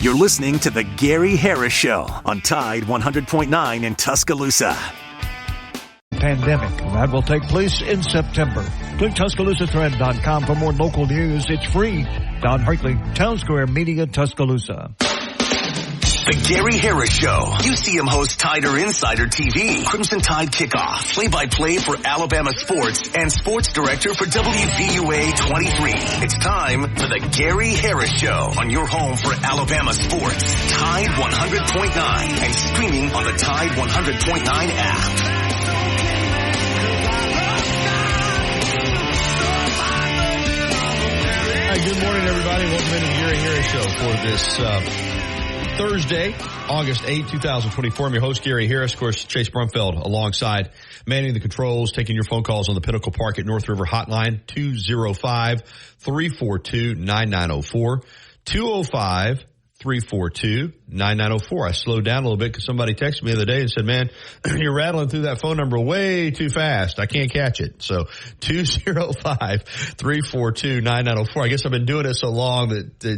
You're listening to The Gary Harris Show on Tide 100.9 in Tuscaloosa. Pandemic. That will take place in September. Click TuscaloosaTrend.com for more local news. It's free. Don Hartley, Town Square Media, Tuscaloosa. The Gary Harris Show. UCM hosts Tider Insider TV, Crimson Tide Kickoff, play-by-play for Alabama sports, and sports director for WVUA 23. It's time for the Gary Harris Show on your home for Alabama sports. Tide 100.9 and streaming on the Tide 100.9 app. Good morning, everybody. Welcome into the Gary Harris Show for this Thursday, August 8, 2024. I'm your host, Gary Harris. Of course, Chase Brumfeld alongside manning the controls, taking your phone calls on the Pinnacle Park at North River Hotline, 205-342-9904, 205-342-9904. I slowed down a little bit because somebody texted me the other day and said, man, you're rattling through that phone number way too fast. I can't catch it. So 205-342-9904. I guess I've been doing it so long that I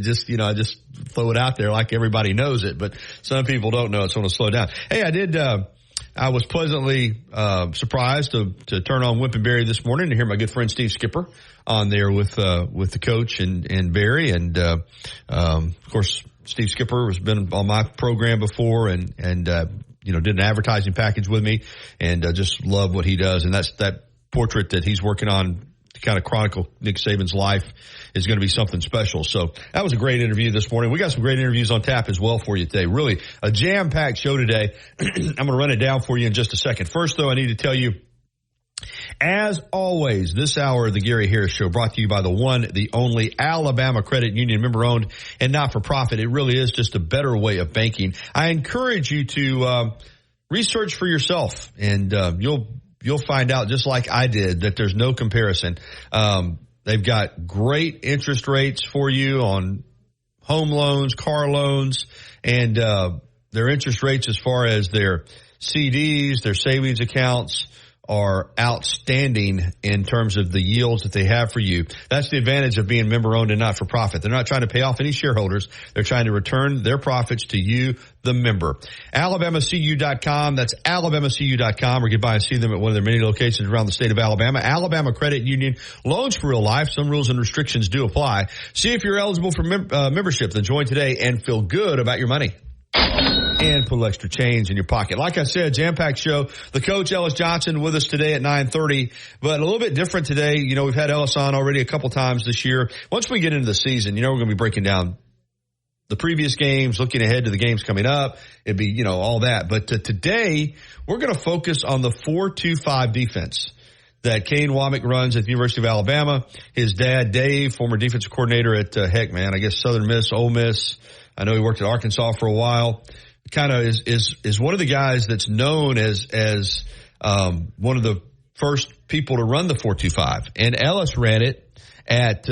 just throw it out there like everybody knows it, but some people don't know it, so I'm going to slow down. Hey, I was pleasantly surprised to turn on Wimp and Barry this morning to hear my good friend Steve Skipper on there with the coach and Barry, and of course Steve Skipper has been on my program before and did an advertising package with me, and just love what he does. And that portrait that he's working on to kind of chronicle Nick Saban's life is going to be something special. So that was a great interview this morning. We got some great interviews on tap as well for you today. Really a jam-packed show today. I'm going to run it down for you in just a second. First, though, I need to tell you, as always, this hour of the Gary Harris Show brought to you by the one, the only Alabama Credit Union, member-owned and not-for-profit. It really is just a better way of banking. I encourage you to research for yourself, and you'll find out, just like I did, that there's no comparison. They've got great interest rates for you on home loans, car loans, and their interest rates as far as their CDs, their savings accounts, are outstanding in terms of the yields that they have for you. That's the advantage of being member-owned and not-for-profit. They're not trying to pay off any shareholders. They're trying to return their profits to you, the member. AlabamaCU.com. That's AlabamaCU.com, or get by and see them at one of their many locations around the state of Alabama. Alabama Credit Union. Loans for real life. Some rules and restrictions do apply. See if you're eligible for membership. Then join today and feel good about your money. And put a little extra change in your pocket. Like I said, jam-packed show. The coach, Ellis Johnson, with us today at 9:30, but a little bit different today. We've had Ellis on already a couple times this year. Once we get into the season, we're going to be breaking down the previous games, looking ahead to the games coming up. It'd be, all that. But today, we're going to focus on the 4-2-5 defense that Kane Womack runs at the University of Alabama. His dad, Dave, former defensive coordinator at Southern Miss, Ole Miss. I know he worked at Arkansas for a while. Kind of is one of the guys that's known as one of the first people to run the 4-2-5. And Ellis ran it at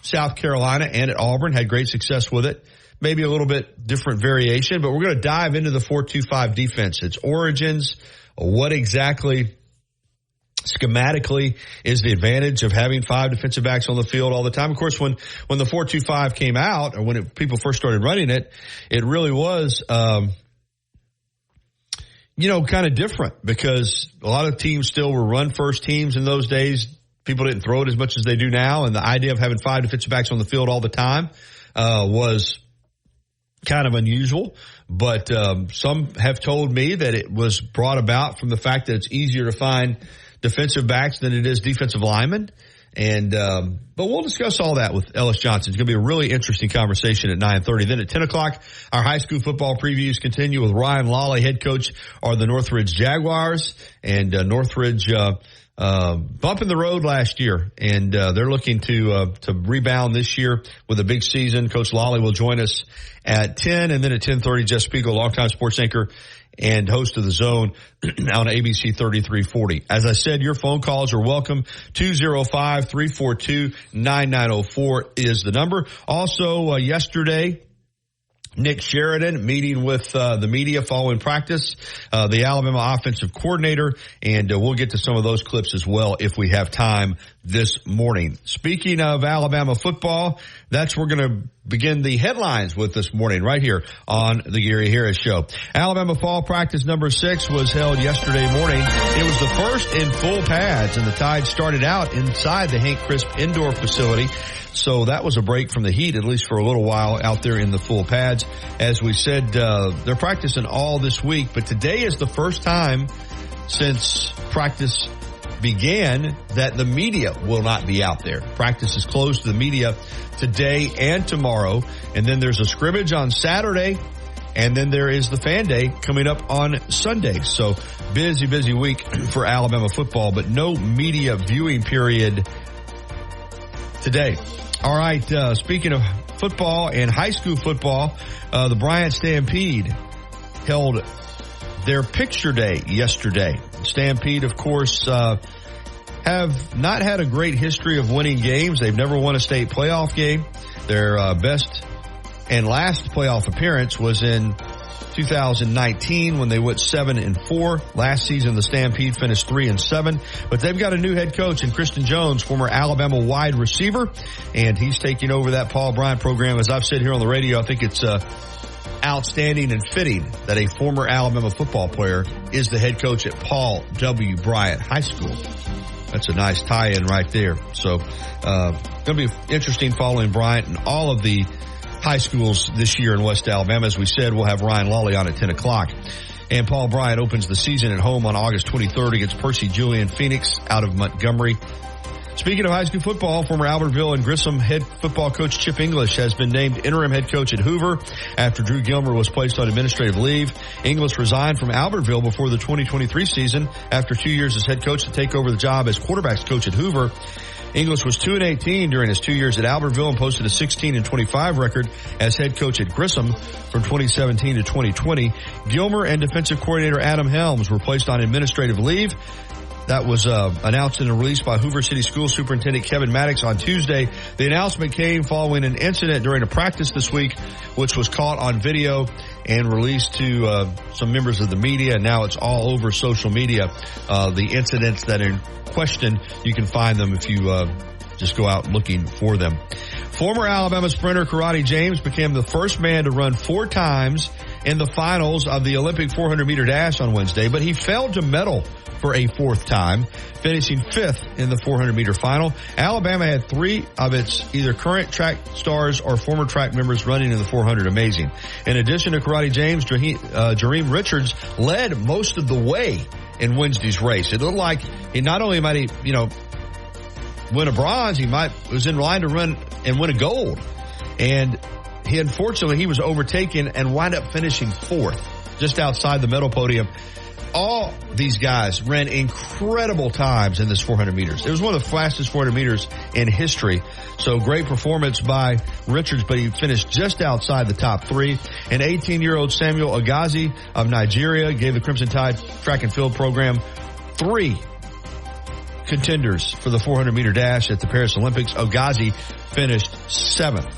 South Carolina and at Auburn, had great success with it. Maybe a little bit different variation, but we're going to dive into the 4-2-5 defense, its origins, what exactly schematically is the advantage of having 5 defensive backs on the field all the time. Of course, when the 4-2-5 came out, or when people first started running it, it really was, kind of different, because a lot of teams still were run-first teams in those days. People didn't throw it as much as they do now, and the idea of having 5 defensive backs on the field all the time was kind of unusual. But some have told me that it was brought about from the fact that it's easier to find defensive backs than it is defensive linemen. And but we'll discuss all that with Ellis Johnson. It's going to be a really interesting conversation at 9:30. Then at 10 o'clock, our high school football previews continue with Ryan Lawley, head coach of the Northridge Jaguars. And Northridge bumping the road last year, and they're looking to rebound this year with a big season. Coach Lawley will join us at 10, and then at 10:30, Jess Spiegel, longtime sports anchor and host of The Zone on ABC 3340. As I said, your phone calls are welcome. 205-342-9904 is the number. Also, yesterday, Nick Sheridan meeting with the media following practice, the Alabama offensive coordinator, and we'll get to some of those clips as well if we have time this morning. Speaking of Alabama football, we're going to begin the headlines with this morning right here on the Gary Harris Show. Alabama fall practice number 6 was held yesterday morning. It was the first in full pads, and the Tide started out inside the Hank Crisp indoor facility. So that was a break from the heat, at least for a little while, out there in the full pads. As we said, they're practicing all this week, but today is the first time since practice began that the media will not be out there. Practice is closed to the media today and tomorrow, and then there's a scrimmage on Saturday, and then there is the fan day coming up on Sunday. So busy week for Alabama football, but no media viewing period today. All right, speaking of football and high school football, the Bryant Stampede held their picture day yesterday. Stampede, of course, have not had a great history of winning games. They've never won a state playoff game. Their best and last playoff appearance was in 2019 when they went 7-4. Last season, the Stampede finished 3-7. But they've got a new head coach in Kristen Jones, former Alabama wide receiver, and he's taking over that Paul Bryant program. As I've said here on the radio, I think it's outstanding and fitting that a former Alabama football player is the head coach at Paul W. Bryant High School. That's a nice tie-in right there. So, going to be interesting following Bryant and all of the high schools this year in West Alabama. As we said, we'll have Ryan Lawley on at 10 o'clock. And Paul Bryant opens the season at home on August 23rd against Percy Julian Phoenix out of Montgomery. Speaking of high school football, former Albertville and Grissom head football coach Chip English has been named interim head coach at Hoover after Drew Gilmer was placed on administrative leave. English resigned from Albertville before the 2023 season after 2 years as head coach to take over the job as quarterbacks coach at Hoover. English was 2-18 during his 2 years at Albertville and posted a 16-25 record as head coach at Grissom from 2017 to 2020. Gilmer and defensive coordinator Adam Helms were placed on administrative leave. That was announced in a release by Hoover City School Superintendent Kevin Maddox on Tuesday. The announcement came following an incident during a practice this week, which was caught on video and released to some members of the media. And now it's all over social media. The incidents that are in question, you can find them if you just go out looking for them. Former Alabama sprinter Karate James became the first man to run 4 times in the finals of the Olympic 400-meter dash on Wednesday, but he failed to medal for a 4th time, finishing 5th in the 400-meter final. Alabama had 3 of its either current track stars or former track members running in the 400. Amazing. In addition to Karate James, Jareem Richards led most of the way in Wednesday's race. It looked like he not only might he, win a bronze, he was in line to run and win a gold. And unfortunately, he was overtaken and wound up finishing 4th, just outside the medal podium. All these guys ran incredible times in this 400 meters. It was one of the fastest 400 meters in history. So great performance by Richards, but he finished just outside the top 3. And 18-year-old Samuel Agazi of Nigeria gave the Crimson Tide track and field program 3 contenders for the 400-meter dash at the Paris Olympics. Agazi finished 7th.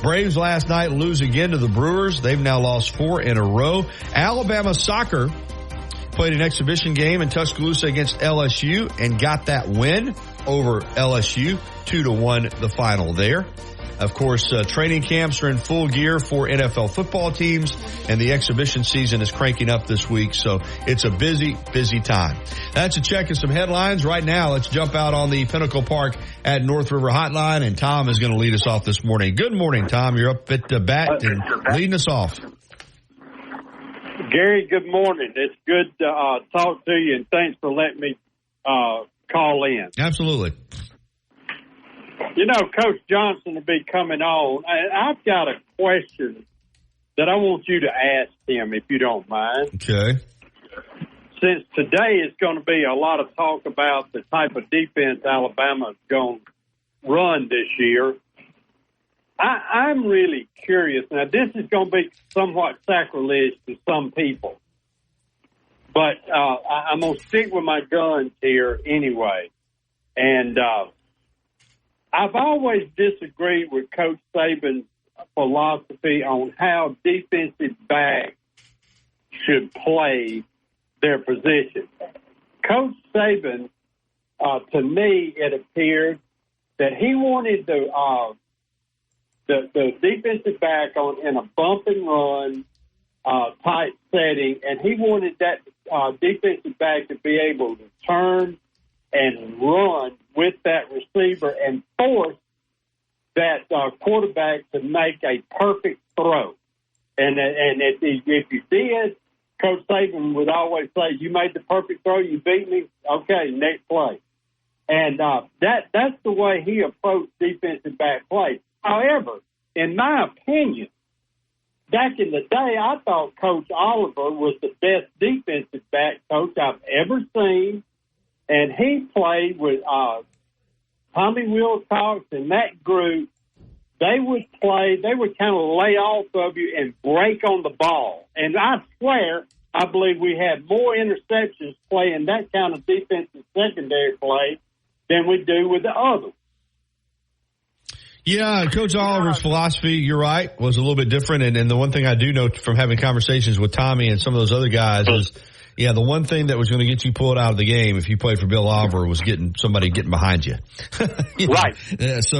Braves last night lose again to the Brewers. They've now lost 4 in a row. Alabama soccer played an exhibition game in Tuscaloosa against LSU and got that win over LSU, 2-1 the final there. Of course, training camps are in full gear for NFL football teams, and the exhibition season is cranking up this week, so it's a busy time. That's a check of some headlines. Right now, let's jump out on the Pinnacle Park at North River Hotline, and Tom is going to lead us off this morning. Good morning, Tom. You're up at the bat and leading us off. Gary, good morning. It's good to talk to you, and thanks for letting me call in. Absolutely. Coach Johnson will be coming on. I've got a question that I want you to ask him, if you don't mind. Okay. Since today is going to be a lot of talk about the type of defense Alabama is going to run this year, I'm really curious. Now, this is going to be somewhat sacrilege to some people, but I'm going to stick with my guns here anyway. And I've always disagreed with Coach Saban's philosophy on how defensive backs should play their position. Coach Saban, to me, it appeared that he wanted the the defensive back in a bump and run type setting, and he wanted that defensive back to be able to turn and run with that receiver and force that quarterback to make a perfect throw. And if you did, Coach Saban would always say, "You made the perfect throw, you beat me. Okay, next play." And that's the way he approached defensive back play. However, in my opinion, back in the day, I thought Coach Oliver was the best defensive back coach I've ever seen, and he played with Tommy Wilcox and that group. They would kind of lay off of you and break on the ball. And I swear, I believe we had more interceptions playing that kind of defensive secondary play than we do with the others. Yeah, Coach Oliver's philosophy, you're right, was a little bit different. And the one thing I do know from having conversations with Tommy and some of those other guys is, yeah, the one thing that was going to get you pulled out of the game if you played for Bill Oliver was somebody getting behind you. Right. So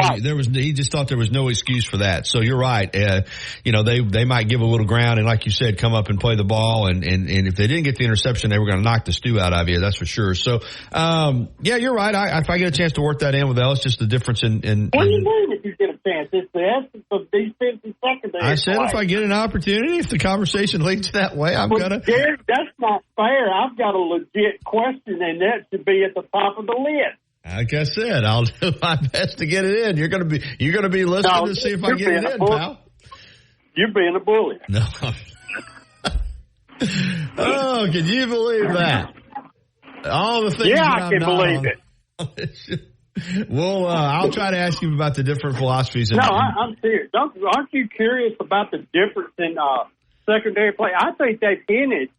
he just thought there was no excuse for that. So you're right. They might give a little ground and, like you said, come up and play the ball. And if they didn't get the interception, they were going to knock the stew out of you. That's for sure. So, yeah, you're right. If I get a chance to work that in with Ellis, just the difference in what do you mean if you get a chance? It's the essence of defense and secondary. I said if I get an opportunity, if the conversation leads that way, I'm going to. Gary, that's not fair. I've got a legit question, and that should be at the top of the list. Like I said, I'll do my best to get it in. You're going to be listening to see if I get it in, pal. You're being a bully. No. Oh, can you believe that? All the things. Yeah, I can believe it. Well, I'll try to ask you about the different philosophies. I'm serious. Aren't you curious about the difference in secondary play? I think they've hinted.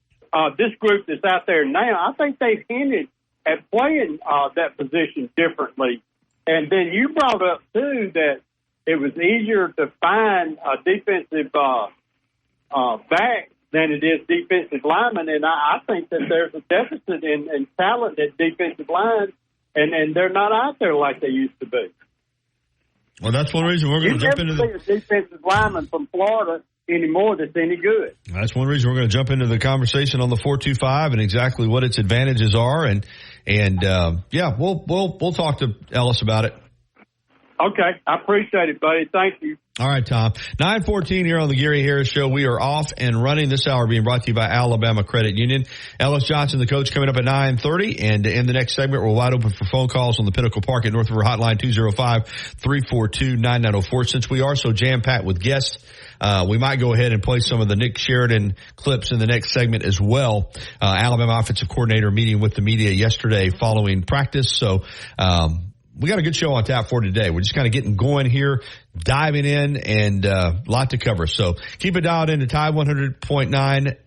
This group that's out there now, I think they've hinted at playing that position differently. And then you brought up, too, that it was easier to find a defensive back than it is defensive lineman. And I think that there's a deficit in talent at defensive line, and they're not out there like they used to be. Well, that's one reason we're going to jump into the defensive lineman from Florida anymore that's any good. That's one reason we're going to jump into the conversation on the 425 and exactly what its advantages are, and we'll talk to Ellis about it. Okay, I appreciate it, buddy. Thank you. All right, Tom. 9:14 here on the Gary Harris Show. We are off and running. This hour being brought to you by Alabama Credit Union. Ellis Johnson, the coach, coming up at 9:30. And in the next segment, we're wide open for phone calls on the Pinnacle Park at North River Hotline 205-342-9904. Since we are so jam-packed with guests, we might go ahead and play some of the Nick Sheridan clips in the next segment as well. Alabama offensive coordinator meeting with the media yesterday following practice. So, we got a good show on tap for today. We're just kind of getting going here, diving in, and a lot to cover. So keep it dialed into Tide 100.9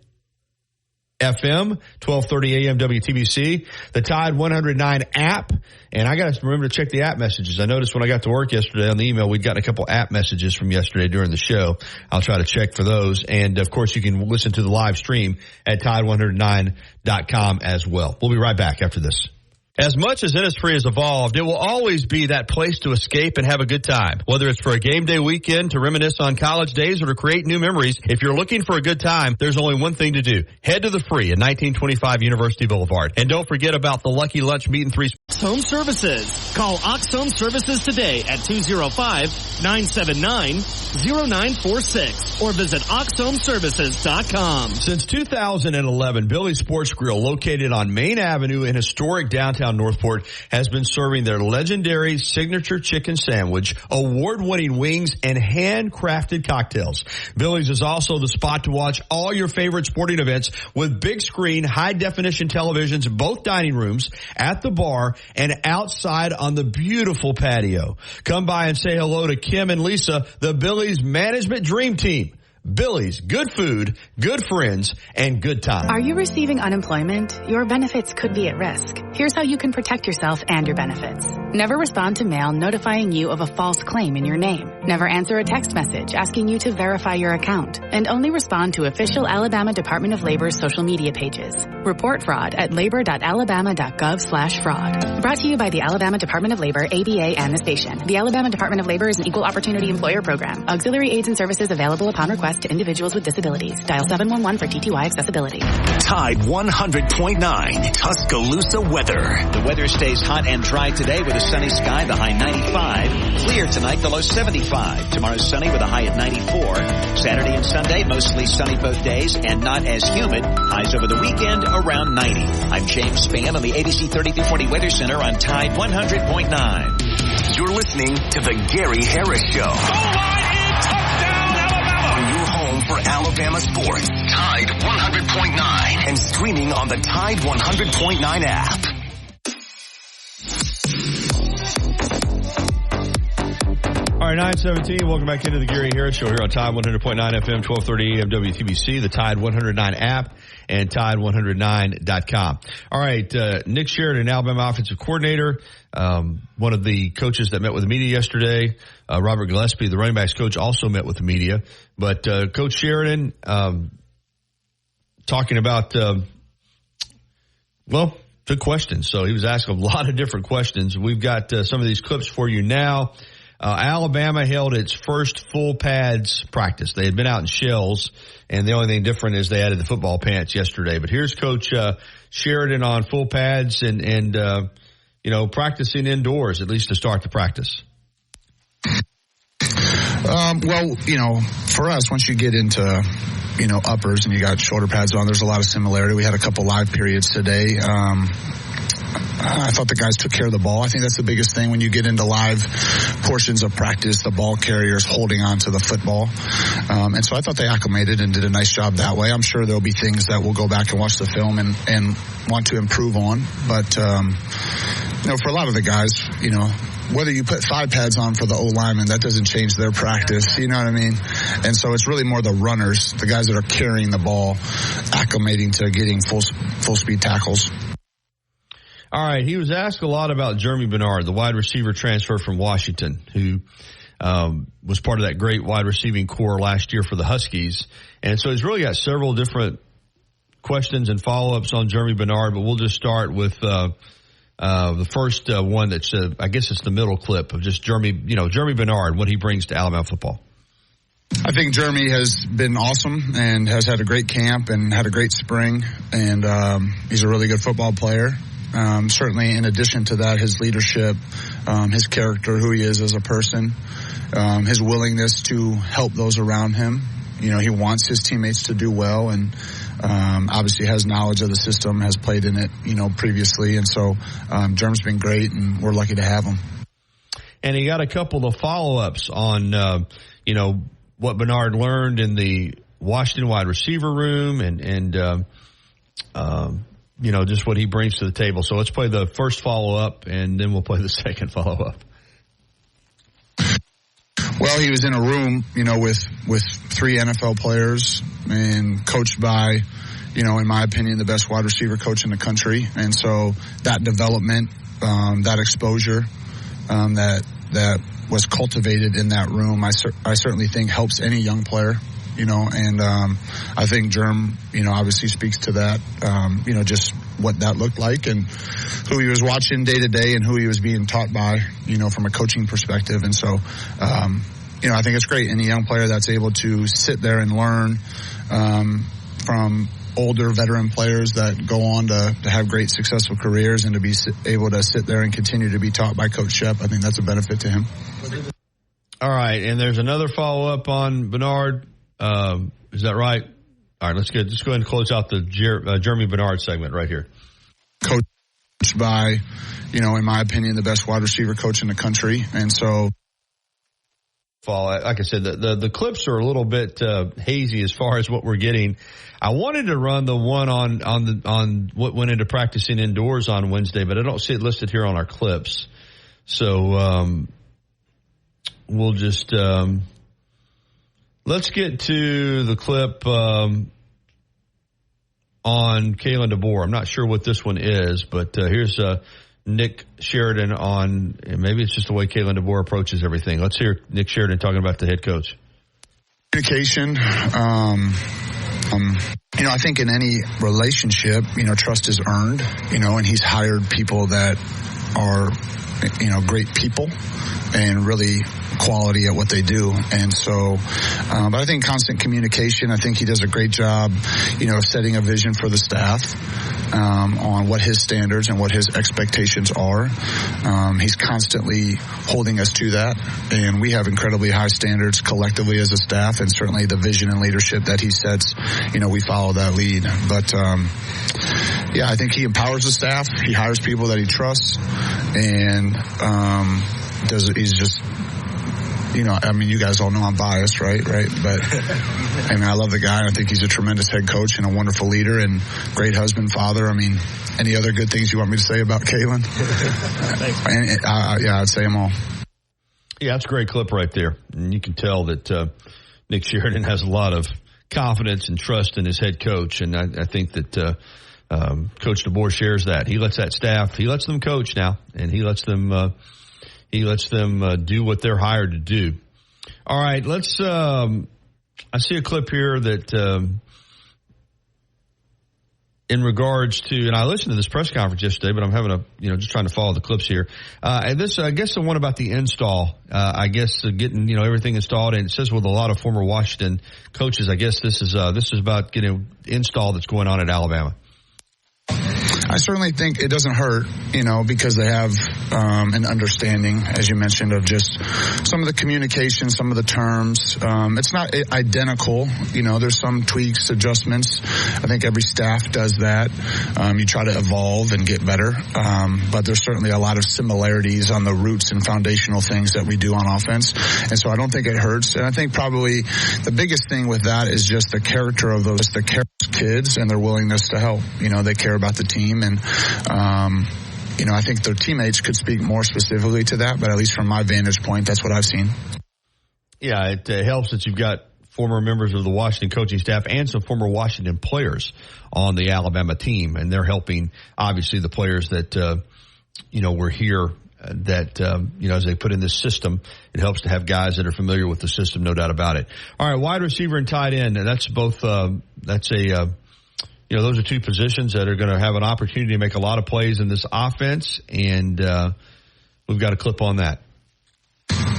FM, 1230 AM WTBC, the Tide 109 app. And I got to remember to check the app messages. I noticed when I got to work yesterday on the email, we'd gotten a couple app messages from yesterday during the show. I'll try to check for those. And, of course, you can listen to the live stream at Tide109.com as well. We'll be right back after this. As much as Innisfree has evolved, it will always be that place to escape and have a good time. Whether it's for a game day weekend, to reminisce on college days, or to create new memories, if you're looking for a good time, there's only one thing to do. Head to the Free at 1925 University Boulevard. And don't forget about the Lucky Lunch Meat and Three. Home Services. Call Ox Home Services today at 205-979-0946 or visit oxhomeservices.com. Since 2011, Billy's Sports Grill, located on Main Avenue in historic downtown Northport, has been serving their legendary signature chicken sandwich, award-winning wings, and handcrafted cocktails. Billy's is also the spot to watch all your favorite sporting events with big screen, high-definition televisions in both dining rooms, at the bar, and outside on the beautiful patio. Come by and say hello to Kim and Lisa, the Billy's management dream team. Billy's, good food, good friends, and good time. Are you receiving unemployment? Your benefits could be at risk. Here's how you can protect yourself and your benefits. Never respond to mail notifying you of a false claim in your name. Never answer a text message asking you to verify your account. And only respond to official Alabama Department of Labor's social media pages. Report fraud at labor.alabama.gov/fraud. Brought to you by the Alabama Department of Labor, ABA, and the station. The Alabama Department of Labor is an equal opportunity employer program. Auxiliary aids and services available upon request to individuals with disabilities. Dial 711 for TTY accessibility. Tide 100.9 Tuscaloosa weather. The weather stays hot and dry today with a sunny sky, the high 95. Clear tonight, the low 75. Tomorrow sunny with a high at 94. Saturday and Sunday, mostly sunny both days and not as humid. Highs over the weekend around 90. I'm James Spann on the ABC 30-40 Weather Center on Tide 100.9. You're listening to the Gary Harris Show. Touchdown, Alabama! Your home for Alabama sports. Tide 100.9 and streaming on the Tide 100.9 app. All right, 9:17. Welcome back into the Gary Harris Show here on Tide 100.9 FM, 1230 AM WTBC, the Tide 109 app, and Tide109.com. All right, Nick Sheridan, Alabama offensive coordinator, one of the coaches that met with the media yesterday. Robert Gillespie, the running backs coach, also met with the media. But Coach Sheridan talking about, good questions. So he was asking a lot of different questions. We've got some of these clips for you now. Alabama held its first full pads practice. They had been out in shells, and the only thing different is they added the football pants yesterday. But here's Coach Sheridan on full pads and practicing indoors, at least to start the practice. For us, once you get into, uppers and you got shoulder pads on, there's a lot of similarity. We had a couple live periods today. I thought the guys took care of the ball. I think that's the biggest thing when you get into live portions of practice, the ball carriers holding on to the football. And so I thought they acclimated and did a nice job that way. I'm sure there'll be things that we'll go back and watch the film and want to improve on. But, for a lot of the guys, whether you put 5 pads on for the O-lineman, that doesn't change their practice. You know what I mean? And so it's really more the runners, the guys that are carrying the ball, acclimating to getting full speed tackles. All right, he was asked a lot about Jeremy Bernard, the wide receiver transfer from Washington, who was part of that great wide receiving core last year for the Huskies. And so he's really got several different questions and follow-ups on Jeremy Bernard, but we'll just start with the first one that's, I guess it's the middle clip of just Jeremy Bernard, what he brings to Alabama football. I think Jeremy has been awesome and has had a great camp and had a great spring, and he's a really good football player. Certainly, in addition to that, his leadership, his character, who he is as a person, his willingness to help those around him. He wants his teammates to do well, and obviously has knowledge of the system, has played in it, previously. And so Jerm's been great, and we're lucky to have him. And he got a couple of follow-ups on, what Bernard learned in the Washington wide receiver room and just what he brings to the table. So let's play the first follow-up, and then we'll play the second follow-up. Well, he was in a room, with 3 NFL players and coached by, in my opinion, the best wide receiver coach in the country. And so that development, that exposure, that was cultivated in that room, I certainly think helps any young player. And I think Jerm, obviously speaks to that, just what that looked like and who he was watching day to day and who he was being taught by, from a coaching perspective. And so, I think it's great. Any young player that's able to sit there and learn from older veteran players that go on to have great successful careers and to be able to sit there and continue to be taught by Coach Shep, I think that's a benefit to him. All right, and there's another follow-up on Bernard. Is that right? All right, let's go ahead and close out the Jeremy Bernard segment right here. Coached by, in my opinion, the best wide receiver coach in the country. And so, like I said, the clips are a little bit hazy as far as what we're getting. I wanted to run the one on what went into practicing indoors on Wednesday, but I don't see it listed here on our clips. So we'll just let's get to the clip on Kalen DeBoer. I'm not sure what this one is, but here's Nick Sheridan on, and maybe it's just the way Kalen DeBoer approaches everything. Let's hear Nick Sheridan talking about the head coach. Communication. I think in any relationship, trust is earned, and he's hired people that are, great people and really quality at what they do. And so, but I think constant communication, I think he does a great job, of setting a vision for the staff, on what his standards and what his expectations are. He's constantly holding us to that, and we have incredibly high standards collectively as a staff, and certainly the vision and leadership that he sets, we follow that lead. But, I think he empowers the staff. He hires people that he trusts, and he's just, you guys all know I'm biased, right? But, I love the guy. I think he's a tremendous head coach and a wonderful leader and great husband, father. Any other good things you want me to say about Kalen? I'd say them all. Yeah, that's a great clip right there. And you can tell that Nick Sheridan has a lot of confidence and trust in his head coach. And I think that Coach DeBoer shares that. He lets that staff, he lets them coach now, and he lets them do what they're hired to do. All right, let's I see a clip here that in regards to, and I listened to this press conference yesterday, but I'm having just trying to follow the clips here. And this, I guess the one about the install, getting, everything installed, and it says with a lot of former Washington coaches, I guess this is about getting install that's going on at Alabama. I certainly think it doesn't hurt, because they have an understanding, as you mentioned, of just some of the communication, some of the terms. It's not identical. There's some tweaks, adjustments. I think every staff does that. You try to evolve and get better. But there's certainly a lot of similarities on the roots and foundational things that we do on offense. And so I don't think it hurts. And I think probably the biggest thing with that is just the character of those kids and their willingness to help. They care about the team. And, I think their teammates could speak more specifically to that, but at least from my vantage point, that's what I've seen. Yeah, it helps that you've got former members of the Washington coaching staff and some former Washington players on the Alabama team, and they're helping, obviously, the players that, were here that, as they put in this system, it helps to have guys that are familiar with the system, no doubt about it. All right, wide receiver and tight end, and that's both, those are two positions that are going to have an opportunity to make a lot of plays in this offense, and we've got a clip on that.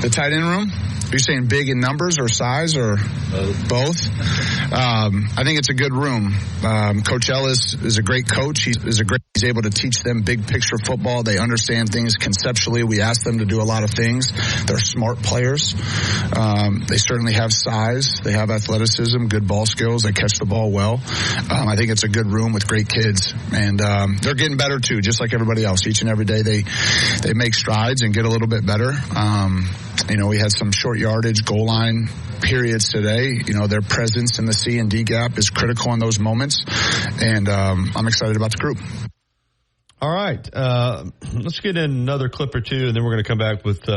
The tight end room? Are you saying big in numbers or size or both? I think it's a good room. Coach Ellis is a great coach. He's able to teach them big picture football. They understand things conceptually. We ask them to do a lot of things. They're smart players. They certainly have size. They have athleticism, good ball skills. They catch the ball well. I think it's a good room with great kids. And they're getting better too, just like everybody else. Each and every day they make strides and get a little bit better. We had some short yardage goal line periods today. Their presence in the C and D gap is critical in those moments, and I'm excited about the group. All right, let's get in another clip or two, and then we're going to come back with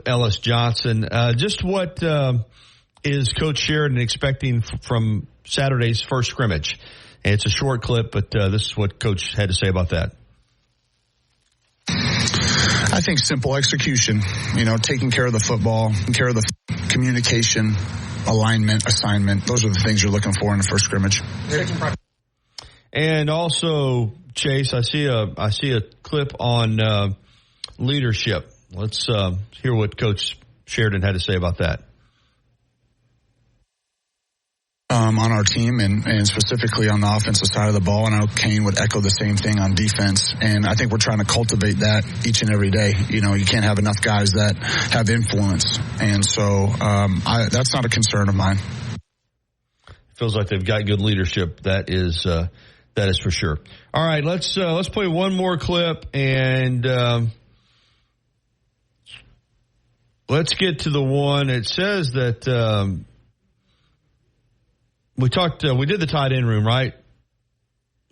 Ellis Johnson. Just what is Coach Sheridan expecting from Saturday's first scrimmage? And it's a short clip, but this is what Coach had to say about that. I think simple execution, taking care of the football, taking care of the communication, alignment, assignment. Those are the things you're looking for in the first scrimmage. And also, Chase, I see a clip on leadership. Let's hear what Coach Sheridan had to say about that. On our team and specifically on the offensive side of the ball. And I know Kane would echo the same thing on defense. And I think we're trying to cultivate that each and every day. You can't have enough guys that have influence. And so that's not a concern of mine. Feels like they've got good leadership. That is for sure. All right, let's play one more clip and let's get to the one. It says that we did the tight end room, right?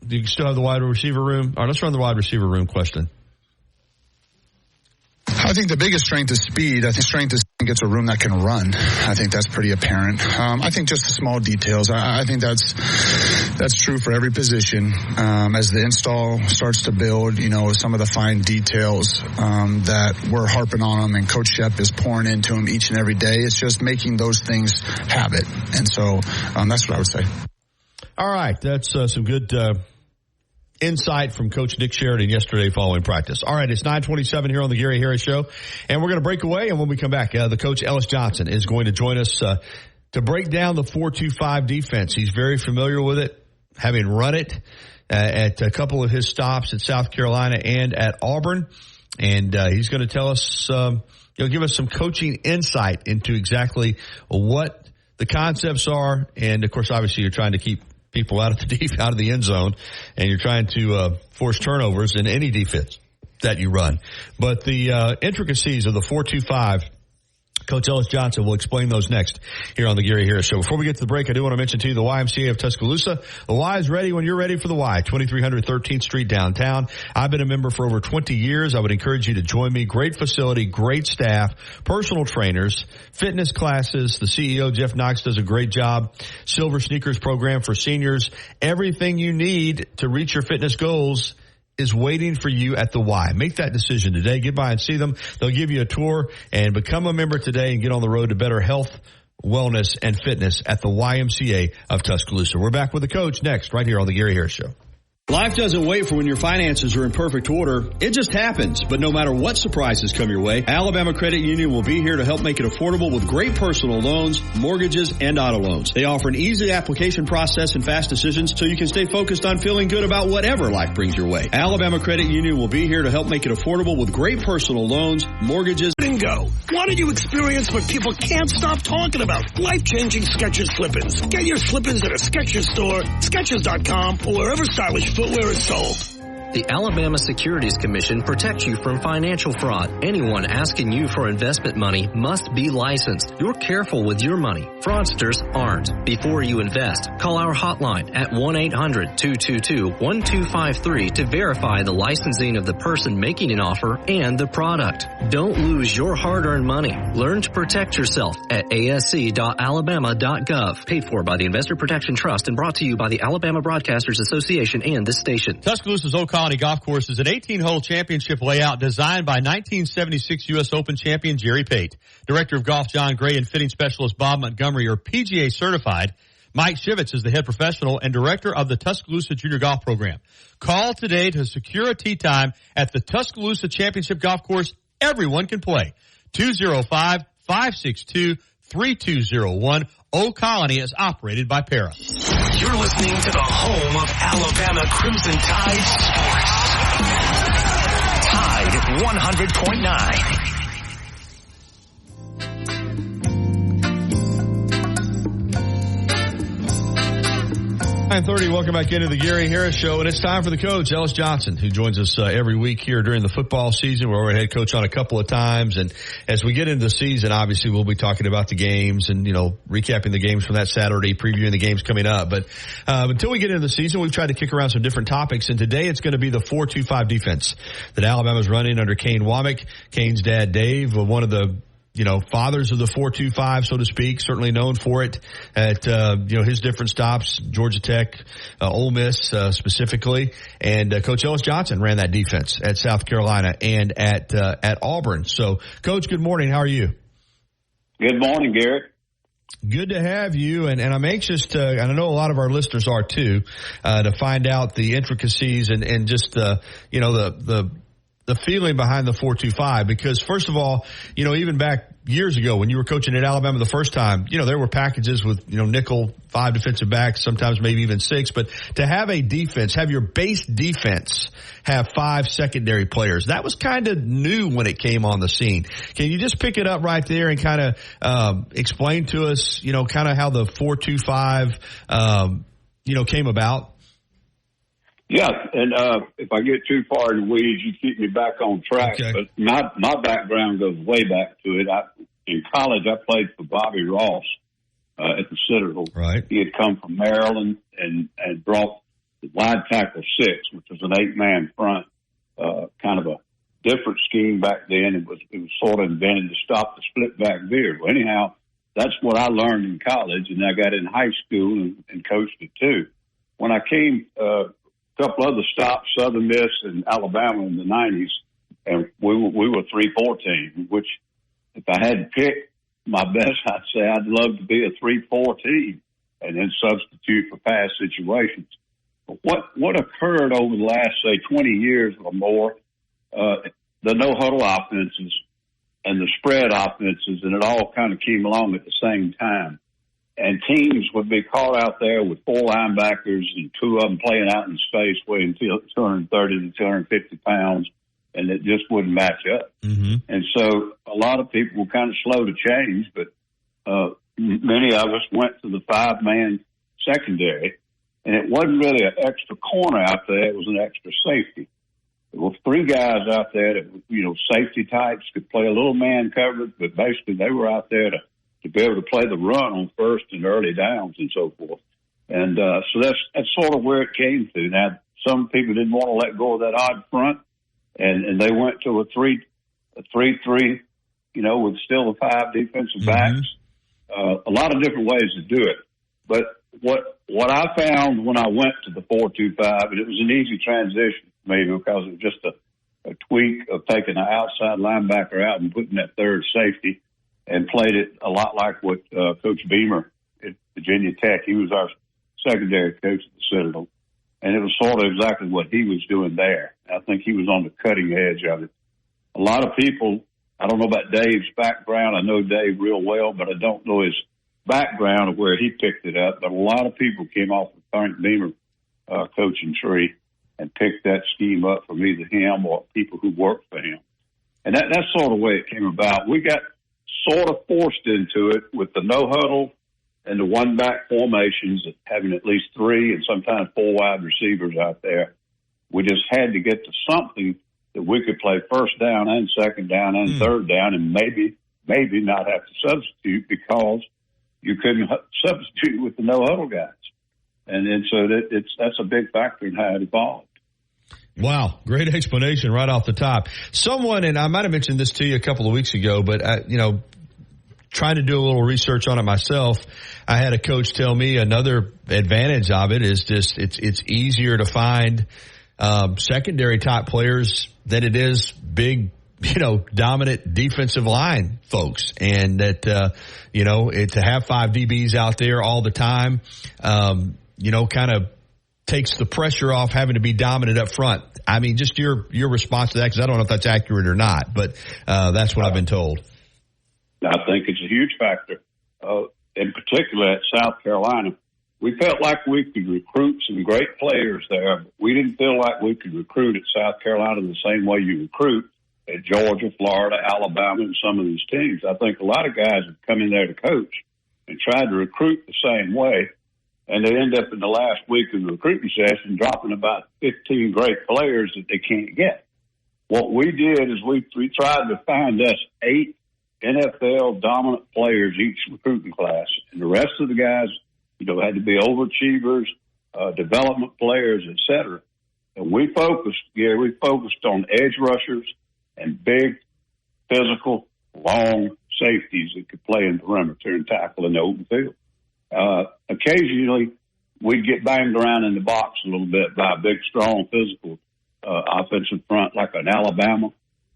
Do you still have the wide receiver room? All right, let's run the wide receiver room question. I think the biggest strength is speed. I think strength is think it's a room that can run. I think that's pretty apparent. I think just the small details. I think that's true for every position. As the install starts to build, some of the fine details that we're harping on them, and Coach Shep is pouring into them each and every day. It's just making those things habit, and so that's what I would say. All right, that's some good insight from Coach Dick Sheridan yesterday following practice. All right, it's 9:27 here on the Gary Harris Show, and we're going to break away, and when we come back, the coach Ellis Johnson is going to join us to break down the 4-2-5 defense. He's very familiar with it, having run it at a couple of his stops at South Carolina and at Auburn, and he's going to tell us, give us some coaching insight into exactly what the concepts are, and of course, obviously, you're trying to keep people out of the end zone, and you're trying to force turnovers in any defense that you run. But the intricacies of the 4-2-5, Coach Ellis Johnson will explain those next here on the Gary Harris Show. Before we get to the break, I do want to mention to you the YMCA of Tuscaloosa. The Y is ready when you're ready for the Y. 2300 13th Street downtown. I've been a member for over 20 years. I would encourage you to join me. Great facility, great staff, personal trainers, fitness classes. The CEO, Jeff Knox, does a great job. Silver Sneakers program for seniors. Everything you need to reach your fitness goals is waiting for you at the Y. Make that decision today. Get by and see them. They'll give you a tour, and become a member today and get on the road to better health, wellness, and fitness at the YMCA of Tuscaloosa. We're back with the coach next, right here on the Gary Harris Show. Life doesn't wait for when your finances are in perfect order. It just happens. But no matter what surprises come your way, Alabama Credit Union will be here to help make it affordable with great personal loans, mortgages, and auto loans. They offer an easy application process and fast decisions so you can stay focused on feeling good about whatever life brings your way. Alabama Credit Union will be here to help make it affordable with great personal loans, mortgages, and go. Why don't you experience what people can't stop talking about? Life-changing Skechers slip-ins. Get your slip-ins at a Skechers store, Skechers.com, or wherever stylish footwear is sold. The Alabama Securities Commission protects you from financial fraud. Anyone asking you for investment money must be licensed. You're careful with your money. Fraudsters aren't. Before you invest, call our hotline at 1-800-222-1253 to verify the licensing of the person making an offer and the product. Don't lose your hard-earned money. Learn to protect yourself at asc.alabama.gov. Paid for by the Investor Protection Trust and brought to you by the Alabama Broadcasters Association and this station. Tuscaloosa's Old Colony Golf Course is an 18-hole championship layout designed by 1976 U.S. Open champion Jerry Pate. Director of Golf John Gray and fitting specialist Bob Montgomery are PGA certified. Mike Shivitz is the head professional and director of the Tuscaloosa Junior Golf Program. Call today to secure a tee time at the Tuscaloosa Championship Golf Course. Everyone can play. 205-562-3201. Old Colony is operated by Para. You're listening to the home of Alabama Crimson Tide Sports. Tide 100.9. 9:30, welcome back into the Gary Harris Show, and it's time for the coach, Ellis Johnson, who joins us every week here during the football season. We're already head coach on a couple of times, and as we get into the season, obviously we'll be talking about the games and, recapping the games from that Saturday, previewing the games coming up. But until we get into the season, we've tried to kick around some different topics, and today it's going to be the 4-2-5 defense that Alabama's running under Kane Womack. Kane's dad, Dave, one of the fathers of the 4-2-5, so to speak, certainly known for it at, his different stops, Georgia Tech, Ole Miss, specifically. And, Coach Ellis Johnson ran that defense at South Carolina and at Auburn. So, Coach, good morning. How are you? Good morning, Garrett. Good to have you, and I'm anxious to, and I know a lot of our listeners are too, to find out the intricacies and just, the feeling behind the 4-2-5, because first of all, even back years ago when you were coaching at Alabama the first time, there were packages with, nickel, 5 defensive backs, sometimes maybe even 6, but to have a defense, have your base defense have 5 secondary players, that was kind of new when it came on the scene. Can you just pick it up right there and kind of, explain to us, kind of how the 4-2-5, came about? Yeah, and if I get too far in the weeds, you keep me back on track. Okay. But my background goes way back to it. In college, I played for Bobby Ross at the Citadel. Right. He had come from Maryland and brought the wide tackle 6, which was an 8-man front, kind of a different scheme back then. It was sort of invented to stop the split back veer. Well, anyhow, that's what I learned in college, and I got in high school and coached it too. When I came, a couple other stops, Southern Miss and Alabama in the 90s, and we were 3-4 team, which if I had to pick my best, I'd say I'd love to be a 3-4 team and then substitute for past situations. But what occurred over the last, say, 20 years or more, the no-huddle offenses and the spread offenses, and it all kind of came along at the same time. And teams would be caught out there with 4 linebackers and 2 of them playing out in space weighing 230 to 250 pounds, and it just wouldn't match up. Mm-hmm. And so a lot of people were kind of slow to change, but many of us went to the 5-man secondary, and it wasn't really an extra corner out there. It was an extra safety. There were 3 guys out there that, safety types, could play a little man coverage, but basically they were out there to be able to play the run on first and early downs and so forth. And so that's sort of where it came to. Now, some people didn't want to let go of that odd front, and they went to a 3-3, with still the 5 defensive backs. A lot of different ways to do it. But what I found when I went to the 4-2-5, and it was an easy transition for me because it was just a tweak of taking an outside linebacker out and putting that third safety, and played it a lot like what Coach Beamer at Virginia Tech. He was our secondary coach at the Citadel, and it was sort of exactly what he was doing there. I think he was on the cutting edge of it. A lot of people, I don't know about Dave's background. I know Dave real well, but I don't know his background of where he picked it up. But a lot of people came off the Frank Beamer coaching tree and picked that scheme up from either him or people who worked for him. And that's sort of the way it came about. We got sort of forced into it with the no-huddle and the one-back formations, having at least 3 and sometimes 4 wide receivers out there. We just had to get to something that we could play first down and second down and third down, and maybe not have to substitute because you couldn't substitute with the no-huddle guys. And then so that's a big factor in how it evolved. Wow. Great explanation right off the top. Someone, and I might have mentioned this to you a couple of weeks ago, but trying to do a little research on it myself, I had a coach tell me another advantage of it is just it's easier to find secondary type players than it is big, dominant defensive line folks. And that, to have 5 DBs out there all the time, kind of takes the pressure off having to be dominant up front. I mean, just your response to that, because I don't know if that's accurate or not, but that's what I've been told. I think it's a huge factor. In particular at South Carolina, we felt like we could recruit some great players there, but we didn't feel like we could recruit at South Carolina the same way you recruit at Georgia, Florida, Alabama, and some of these teams. I think a lot of guys have come in there to coach and tried to recruit the same way, and they end up in the last week of the recruiting session dropping about 15 great players that they can't get. What we did is we tried to find us 8 NFL dominant players each recruiting class, and the rest of the guys, had to be overachievers, development players, etc. And we focused on edge rushers and big, physical, long safeties that could play in perimeter and tackle in the open field. Occasionally, we'd get banged around in the box a little bit by a big, strong, physical offensive front like an Alabama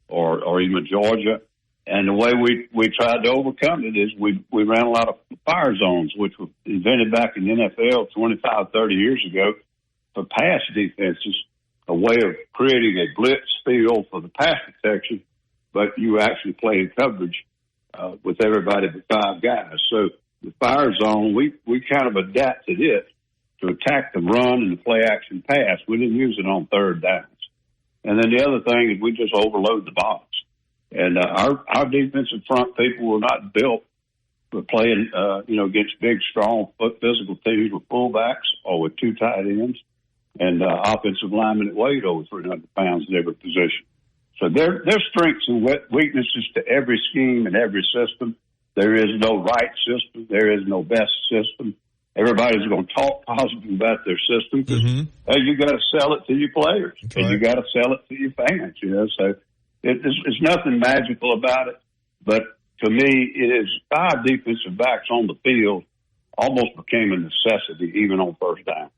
or even Georgia. And the way we tried to overcome it is we ran a lot of fire zones, which were invented back in the NFL 25, 30 years ago for pass defenses, a way of creating a blitz field for the pass protection, but you actually played coverage with everybody but 5 guys. So the fire zone, we kind of adapted it to attack the run and the play action pass. We didn't use it on third downs. And then the other thing is we just overload the box. And our defensive front people were not built for playing, against big, strong, physical teams with fullbacks or with 2 tight ends and offensive linemen that weighed over 300 pounds in every position. So there's strengths and weaknesses to every scheme and every system. There is no right system. There is no best system. Everybody's going to talk positive about their system because you got to sell it to your players and you got to sell it to your fans. So There's nothing magical about it, but to me, it is 5 defensive backs on the field almost became a necessity, even on first down.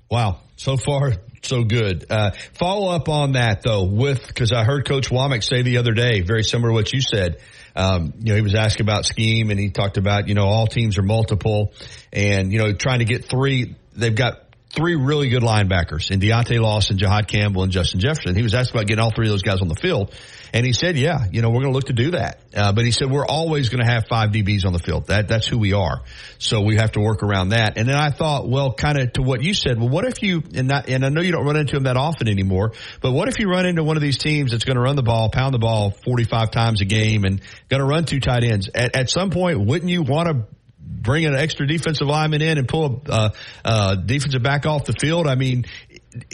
Wow. So far, so good. Follow up on that, though, because I heard Coach Womack say the other day, very similar to what you said. He was asked about scheme, and he talked about, all teams are multiple, and, trying to get 3. They've got 3 really good linebackers in Deontay Lawson, Jihad Campbell, and Justin Jefferson. He was asked about getting all 3 of those guys on the field. And he said, we're going to look to do that. But he said, we're always going to have 5 DBs on the field. That's who we are. So we have to work around that. And then I thought, well, kind of to what you said, well, what if you, and I know you don't run into them that often anymore, but what if you run into one of these teams that's going to run the ball, pound the ball 45 times a game and going to run 2 tight ends? At some point, wouldn't you want to bring an extra defensive lineman in and pull a defensive back off the field? I mean,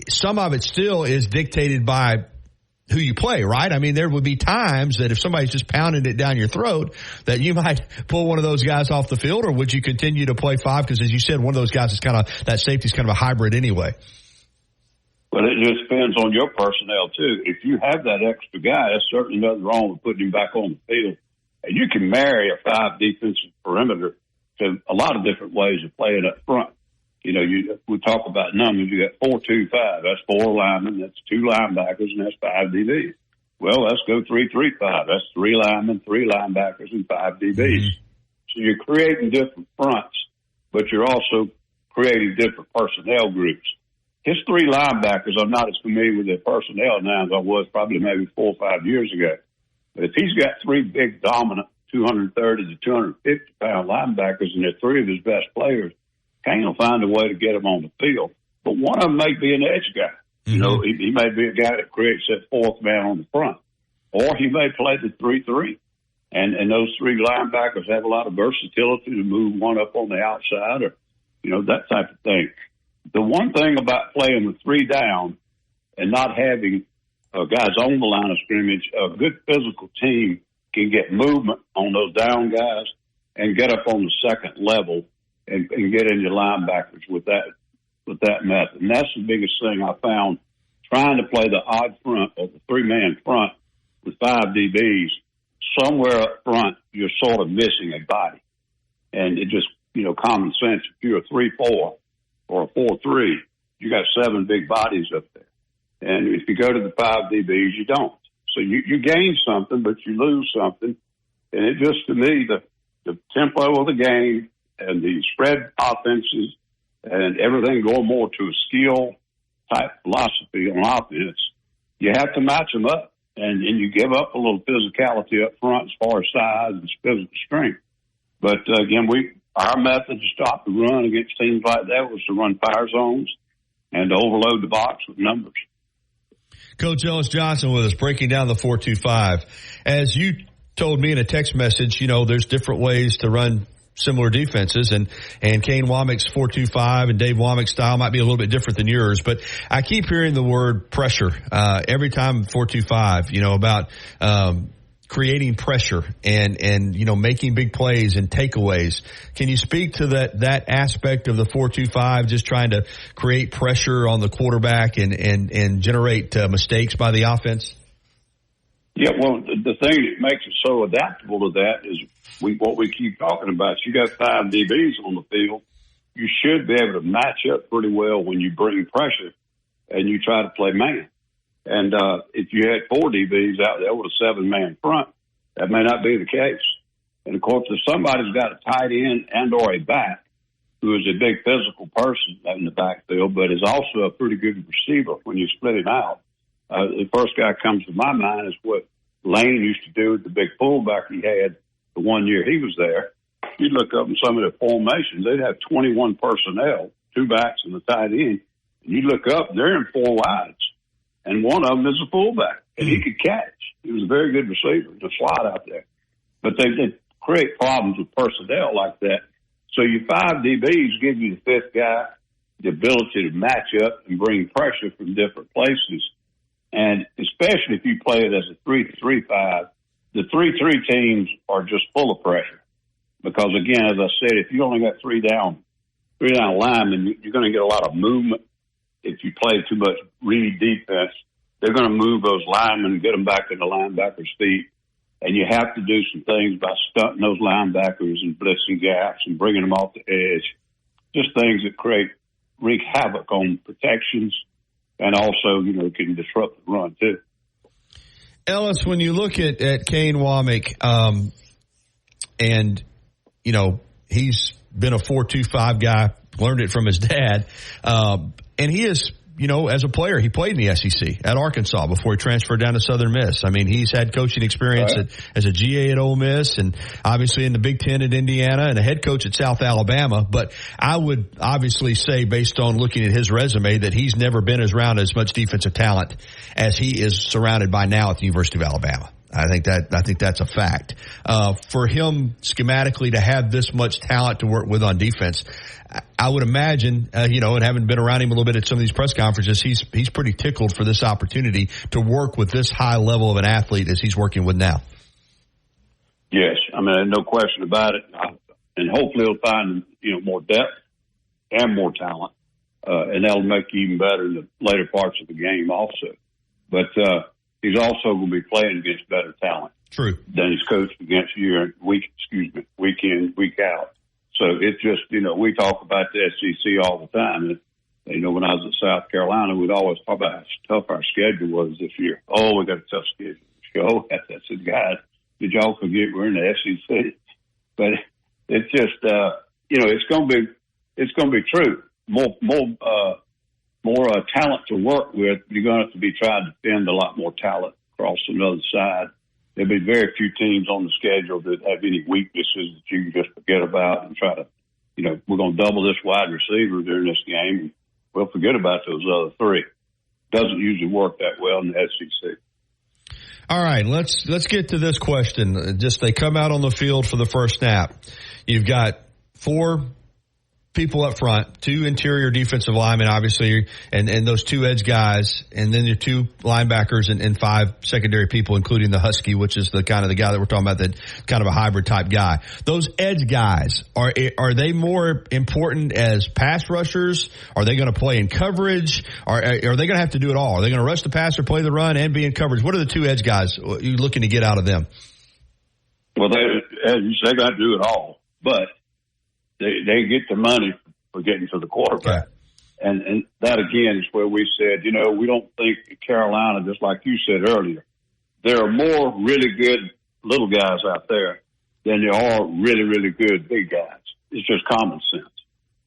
some of it still is dictated by who you play, right? I mean, there would be times that if somebody's just pounding it down your throat that you might pull one of those guys off the field, or would you continue to play 5? Because as you said, one of those guys is that safety is kind of a hybrid anyway. Well, it just depends on your personnel, too. If you have that extra guy, there's certainly nothing wrong with putting him back on the field. And you can marry a 5 defensive perimeter to a lot of different ways of playing up front. We talk about numbers. You got 4-2-5. That's 4 linemen. That's 2 linebackers, and that's 5 DBs. Well, let's go 3-3-5. That's 3 linemen, 3 linebackers, and 5 DBs. Mm-hmm. So you're creating different fronts, but you're also creating different personnel groups. His 3 linebackers, I'm not as familiar with their personnel now as I was probably maybe 4 or 5 years ago. But if he's got 3 big, dominant, 230 to 250-pound linebackers, and they're 3 of his best players, Kane will find a way to get them on the field. But one of them may be an edge guy. Mm-hmm. He may be a guy that creates that 4th man on the front. Or he may play the 3-3. And those 3 linebackers have a lot of versatility to move one up on the outside or, that type of thing. The one thing about playing with 3 down and not having guys on the line of scrimmage, a good physical team can get movement on those down guys and get up on the second level and get into linebackers with that method. And that's the biggest thing I found, trying to play the odd front or the 3-man front with 5 DBs. Somewhere up front, you're sort of missing a body. And it just, common sense, if you're a 3-4 or a 4-3, you got 7 big bodies up there. And if you go to the 5 DBs, you don't. So you gain something, but you lose something. And it just, to me, the tempo of the game and the spread offenses and everything going more to a skill-type philosophy on offense, you have to match them up. And you give up a little physicality up front as far as size and physical strength. But, again, our method to stop the run against teams like that was to run fire zones and to overload the box with numbers. Coach Ellis Johnson with us breaking down the 4-2-5. As you told me in a text message, there's different ways to run similar defenses, and Kane Womack's 4-2-5 and Dave Womack's style might be a little bit different than yours, but I keep hearing the word pressure every time 4-2-5, about creating pressure and making big plays and takeaways. Can you speak to that aspect of the 4-2-5, just trying to create pressure on the quarterback and generate mistakes by the offense? Yeah, well, the thing that makes it so adaptable to that is what we keep talking about. You got 5 DBs on the field. You should be able to match up pretty well when you bring pressure and you try to play man. And if you had 4 DBs out there with a 7-man front, that may not be the case. And, of course, if somebody's got a tight end and or a back who is a big physical person in the backfield but is also a pretty good receiver when you split him out, the first guy comes to my mind is what Lane used to do with the big fullback he had the one year he was there. You'd look up in some of the formations, they'd have 21 personnel, 2 backs and a tight end. And you look up, they're in 4 wides. And one of them is a fullback, and he could catch. He was a very good receiver, the slot out there. But they create problems with personnel like that. So your 5 DBs give you the 5th guy the ability to match up and bring pressure from different places. And especially if you play it as a 3-3-5, the 3-3 teams are just full of pressure. Because, again, as I said, if you only got 3 down linemen, you're going to get a lot of movement. If you play too much read defense, they're going to move those linemen, get them back in the linebackers' feet. And you have to do some things by stunting those linebackers and blitzing gaps and bringing them off the edge. Just things that wreak havoc on protections and also, can disrupt the run too. Ellis, when you look at Kane Womack, and, he's been a 4.25 guy, learned it from his dad, and he is, as a player, he played in the SEC at Arkansas before he transferred down to Southern Miss. I mean, he's had coaching experience as a GA at Ole Miss and obviously in the Big Ten at Indiana and a head coach at South Alabama. But I would obviously say, based on looking at his resume, that he's never been around as much defensive talent as he is surrounded by now at the University of Alabama. I think that's a fact. For him schematically to have this much talent to work with on defense, I would imagine, and having been around him a little bit at some of these press conferences, he's pretty tickled for this opportunity to work with this high level of an athlete as he's working with now. Yes, I mean, no question about it. And hopefully he'll find, more depth and more talent. And that'll make you even better in the later parts of the game also. But, he's also going to be playing against better talent. True. Than he's coached against week in, week out. So it's just, we talk about the SEC all the time. And, when I was at South Carolina, we'd always talk about how tough our schedule was this year. Oh, we got a tough schedule. Oh, I said, guys, did y'all forget we're in the SEC? But it's just, it's going to be true. More talent to work with. You're going to have to be trying to defend a lot more talent across another side. There'll be very few teams on the schedule that have any weaknesses that you can just forget about and try to, we're going to double this wide receiver during this game. And we'll forget about those other three. Doesn't usually work that well in the SEC. All right, let's get to this question. Just they come out on the field for the first snap. You've got 4 people up front, 2 interior defensive linemen, obviously, and those 2 edge guys, and then your 2 linebackers and 5 secondary people, including the Husky, which is the kind of the guy that we're talking about, that kind of a hybrid type guy. Those edge guys, are they more important as pass rushers? Are they going to play in coverage? Are they going to have to do it all? Are they going to rush the passer, play the run, and be in coverage? What are the 2 edge guys you looking to get out of them? Well, they got to do it all, but they get the money for getting to the quarterback. Okay. And that, again, is where we said, we don't think Carolina, just like you said earlier, there are more really good little guys out there than there are really, really good big guys. It's just common sense.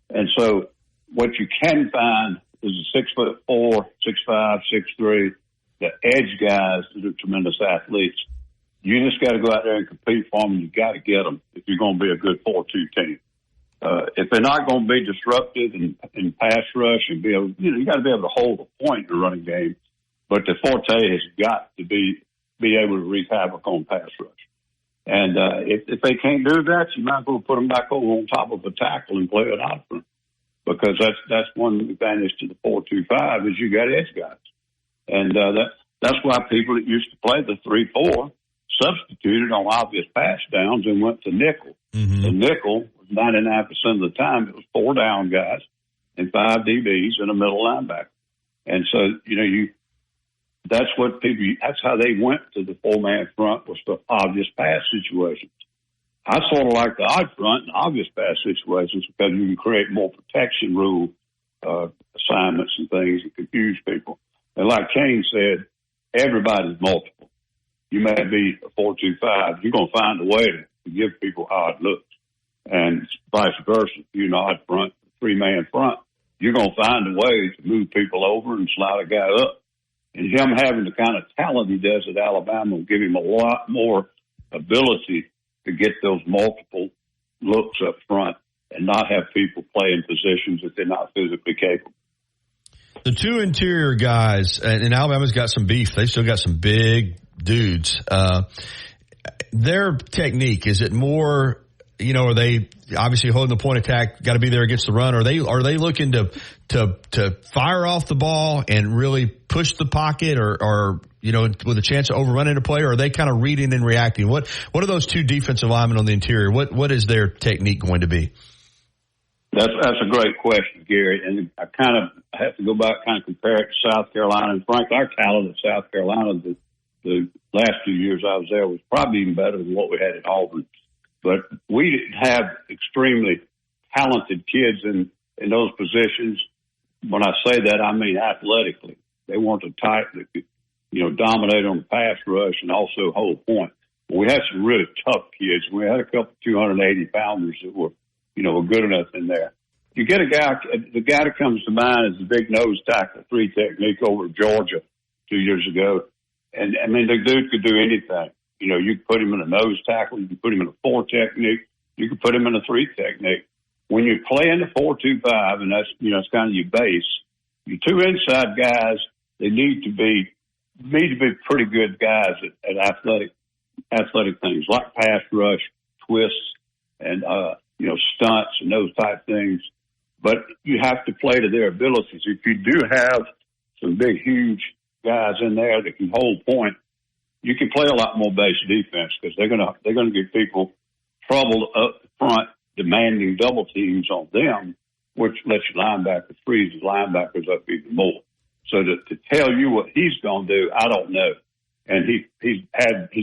And so what you can find is a 6'4", 6'5", 6'3", the edge guys that are tremendous athletes. You just got to go out there and compete for them, and you got to get them if you're going to be a good 4-2 team. If they're not going to be disruptive and pass rush and be able, you got to be able to hold a point in the running game. But the forte has got to be able to wreak havoc on pass rush. And if they can't do that, you might as well put them back over on top of a tackle and play it out for them. Because that's one advantage to the 4-2-5 is you got edge guys. And that's why people that used to play the 3-4 substituted on obvious pass downs and went to nickel. Mm-hmm. The nickel, 99% of the time, it was 4 down guys and 5 DBs and a middle linebacker. And so, that's how they went to the 4-man front, was for obvious pass situations. I sort of like the odd front and obvious pass situations because you can create more protection rule assignments and things that confuse people. And like Kane said, everybody's multiple. You may be a 4-2-5. You're going to find a way to give people odd looks. And vice versa. If you're an odd front, 3-man front, you're going to find a way to move people over and slide a guy up. And him having the kind of talent he does at Alabama will give him a lot more ability to get those multiple looks up front and not have people play in positions that they're not physically capable. The 2 interior guys, and Alabama's got some beef. They still got some big dudes. Their technique, is it more, are they obviously holding the point attack, got to be there against the run? Are they looking to fire off the ball and really push the pocket or with a chance of overrunning a play, or are they kind of reading and reacting? What are those 2 defensive linemen on the interior? What is their technique going to be? That's a great question, Gary. And I have to go back, kind of compare it to South Carolina. And frankly, our talent at South Carolina, the last few years I was there, was probably even better than what we had at Auburn. But we didn't have extremely talented kids in those positions. When I say that, I mean athletically. They weren't the type that could, dominate on the pass rush and also hold point. We had some really tough kids. We had a couple 280-pounders that were, good enough in there. You get the guy that comes to mind is the big nose tackle 3 technique over at Georgia 2 years ago. And I mean, the dude could do anything. You could put him in a nose tackle. You could put him in a 4 technique. You could put him in a 3 technique. When you're playing the 4-2-5, and that's, it's kind of your base, your 2 inside guys, they need to be pretty good guys at athletic things like pass rush, twists, and, stunts and those type things. But you have to play to their abilities. If you do have some big, huge guys in there that can hold point, you can play a lot more base defense because they're gonna give people trouble up front, demanding double teams on them, which lets your linebacker freeze his linebackers up even more. So to tell you what he's going to do, I don't know. And he's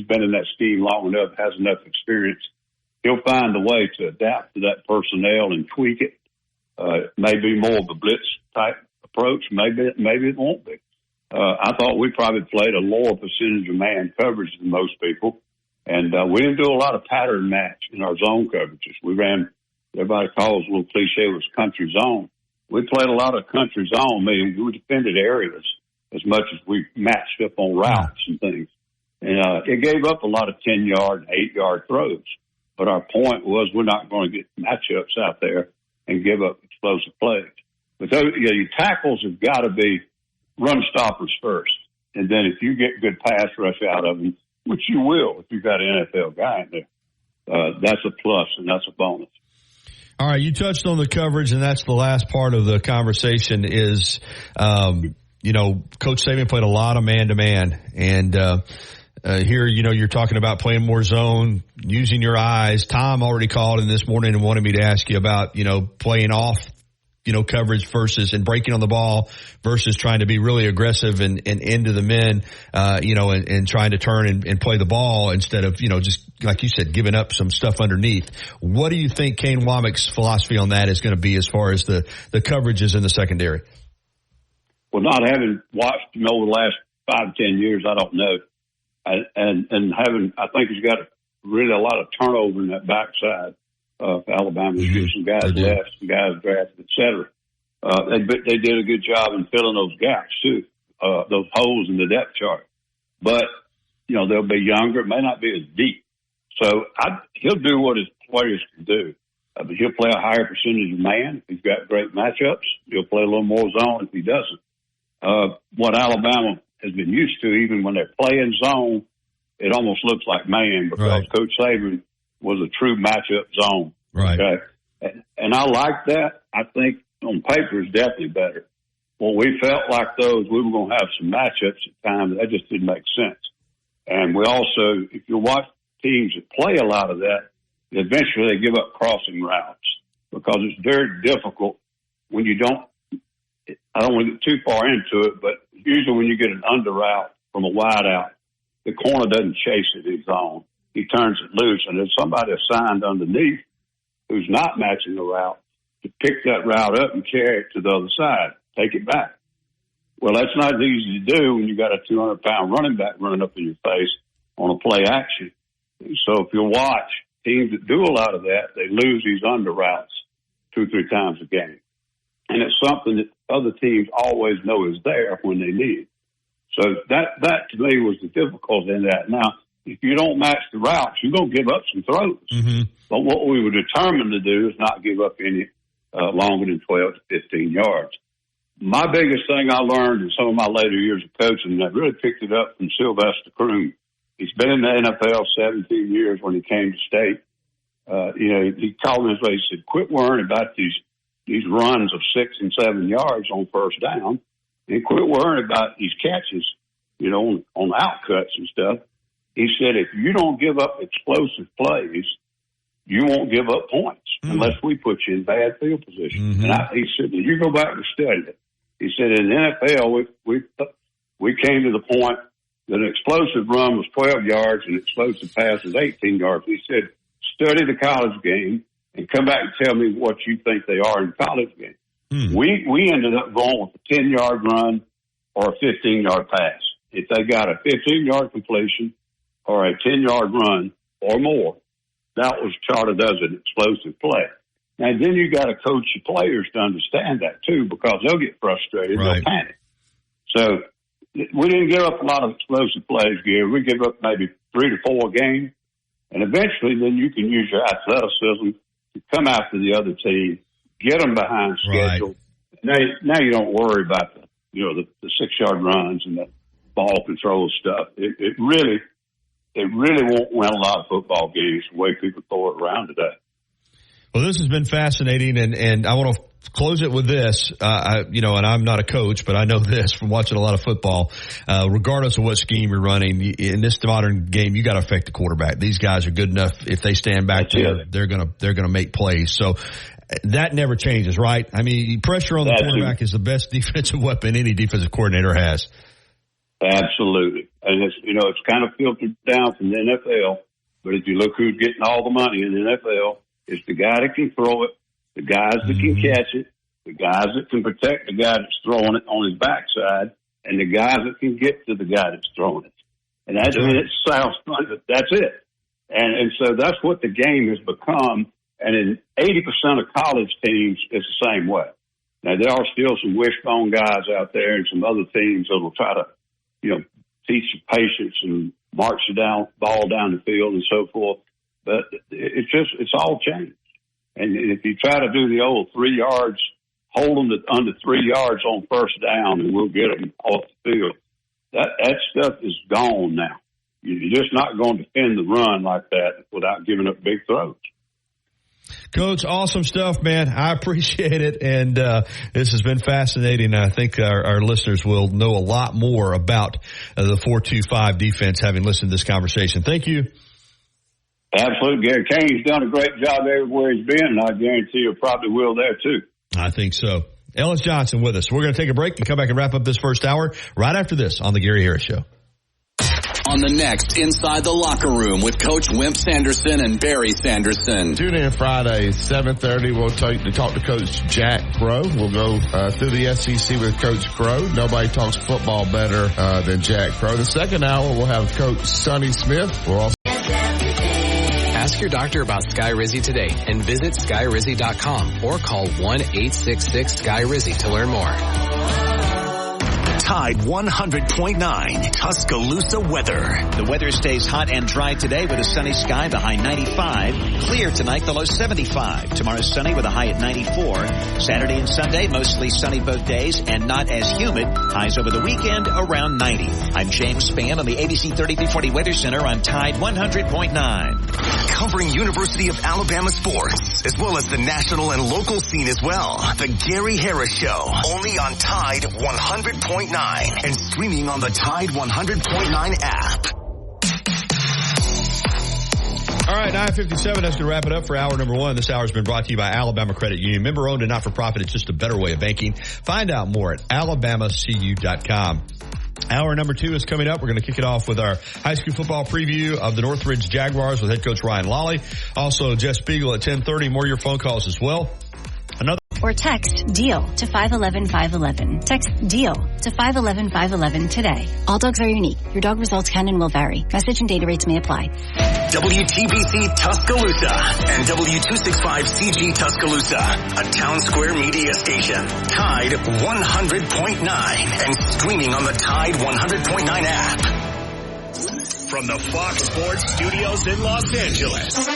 been in that scheme long enough, has enough experience. He'll find a way to adapt to that personnel and tweak it. Maybe more of a blitz type approach. Maybe it won't be. I thought we probably played a lower percentage of man coverage than most people. And we didn't do a lot of pattern match in our zone coverages. We ran, everybody calls a little cliche, was country zone. We played a lot of country zone. I mean, we defended areas as much as we matched up on routes and things. And it gave up a lot of 10-yard and 8-yard throws. But our point was we're not going to get matchups out there and give up explosive plays. But those, your tackles have got to be run stoppers first. And then if you get good pass rush out of them, which you will if you've got an NFL guy in there, that's a plus and that's a bonus. All right, you touched on the coverage, and that's the last part of the conversation is, Coach Saban played a lot of man-to-man. And here, you're talking about playing more zone, using your eyes. Tom already called in this morning and wanted me to ask you about, playing off, coverage versus and breaking on the ball versus trying to be really aggressive and into the men, and trying to turn and play the ball instead of, just like you said, giving up some stuff underneath. What do you think Kane Wommack's philosophy on that is going to be as far as the coverages in the secondary? Well, not having watched him over the last 5 to 10 years, I don't know. And having, I think he's got really a lot of turnover in that backside. Alabama was getting some guys left, some guys drafted, et cetera. They did a good job in filling those gaps too, those holes in the depth chart. But, they'll be younger. It may not be as deep. So he'll do what his players can do. But he'll play a higher percentage of man. If he's got great matchups, he'll play a little more zone if he doesn't. What Alabama has been used to, even when they're playing zone, it almost looks like man because Coach Saban was a true matchup zone. Right. Okay? And I like that. I think on paper is definitely better. When we felt like those, we were going to have some matchups at times. That just didn't make sense. And we also, if you watch teams that play a lot of that, eventually they give up crossing routes because it's very difficult when you don't, I don't want to get too far into it, but usually when you get an under route from a wide out, the corner doesn't chase it in zone. He turns it loose, and there's somebody assigned underneath who's not matching the route to pick that route up and carry it to the other side, take it back. Well, that's not easy to do when you got a 200-pound running back running up in your face on a play action. So if you watch teams that do a lot of that, they lose these under routes 2-3 times a game. And it's something that other teams always know is there when they need it. So that to me was the difficulty in that. Now, if you don't match the routes, you're going to give up some throws. Mm-hmm. But what we were determined to do is not give up any longer than 12 to 15 yards. My biggest thing I learned in some of my later years of coaching, and I really picked it up from Sylvester Croom. He's been in the NFL 17 years when he came to state. He called me his way. He said, quit worrying about these runs of 6 and 7 yards on first down and quit worrying about these catches, on outcuts and stuff. He said, if you don't give up explosive plays, you won't give up points unless we put you in bad field position. And he said, you go back and study it. He said, in the NFL, we came to the point that an explosive run was 12 yards and an explosive pass was 18 yards. He said, study the college game and come back and tell me what you think they are in the college game. We ended up going with a 10-yard run or a 15-yard pass. If they got a 15-yard completion or a 10-yard run or more, that was charted as an explosive play. And then you got to coach your players to understand that too, because they'll get frustrated, they'll panic. So we didn't give up a lot of explosive plays, Gary. We give up maybe 3 to 4 a game, and eventually then you can use your athleticism to come after the other team, get them behind schedule. Now you don't worry about the 6-yard runs and the ball control stuff. It really won't win a lot of football games the way people throw it around today. Well, this has been fascinating, and I want to close it with this. And I'm not a coach, but I know this from watching a lot of football. Regardless of what scheme you're running in this modern game, you got to affect the quarterback. These guys are good enough. If they stand back there, they're gonna make plays. So that never changes, right? I mean, pressure on the quarterback is the best defensive weapon any defensive coordinator has. Absolutely. And it's kind of filtered down from the NFL, but if you look who's getting all the money in the NFL, it's the guy that can throw it, the guys that can catch it, the guys that can protect the guy that's throwing it on his backside, and the guys that can get to the guy that's throwing it. And it sounds fun, but that's it. And so that's what the game has become. And in 80% of college teams, it's the same way. Now, there are still some wishbone guys out there and some other teams that will try to, teach you patience and march the ball down the field and so forth. But it's all changed. And if you try to do the old 3 yards, hold them to under 3 yards on first down and we'll get them off the field, that stuff is gone now. You're just not going to defend the run like that without giving up big throws. Coach, awesome stuff, man. I appreciate it, and this has been fascinating. I think our listeners will know a lot more about the 4-2-5 defense having listened to this conversation. Thank you. Absolutely, Gary. Kane's done a great job everywhere he's been, and I guarantee you probably will there, too. I think so. Ellis Johnson with us. We're going to take a break and come back and wrap up this first hour right after this on The Gary Harris Show. On the next Inside the Locker Room with Coach Wimp Sanderson and Barry Sanderson. Tune in Friday, 7:30. We'll talk to Coach Jack Crow. We'll go through the SEC with Coach Crow. Nobody talks football better than Jack Crow. The second hour, we'll have Coach Sonny Smith. We'll also ask your doctor about Skyrizi today and visit Skyrizi.com or call 1-866-SKY-RIZZI to learn more. Tide 100.9 Tuscaloosa weather. The weather stays hot and dry today with a sunny sky, the high 95. Clear tonight, the low 75. Tomorrow sunny with a high at 94. Saturday and Sunday, mostly sunny both days and not as humid. Highs over the weekend around 90. I'm James Spann on the ABC 3340 Weather Center on Tide 100.9. Covering University of Alabama sports, as well as the national and local scene as well. The Gary Harris Show, only on Tide 100.9. And streaming on the Tide 100.9 app. All right, 9:57. That's going to wrap it up for hour number one. This hour has been brought to you by Alabama Credit Union. Member-owned and not-for-profit. It's just a better way of banking. Find out more at alabamacu.com. Hour number two is coming up. We're going to kick it off with our high school football preview of the Northridge Jaguars with head coach Ryan Lawley. Also, Jeff Spiegel at 10:30. More of your phone calls as well. Or text DEAL to 511-511. Text DEAL to 511-511 today. All dogs are unique. Your dog results can and will vary. Message and data rates may apply. WTBC Tuscaloosa and W265CG Tuscaloosa, a Town Square media station. Tide 100.9 and streaming on the Tide 100.9 app. From the Fox Sports Studios in Los Angeles.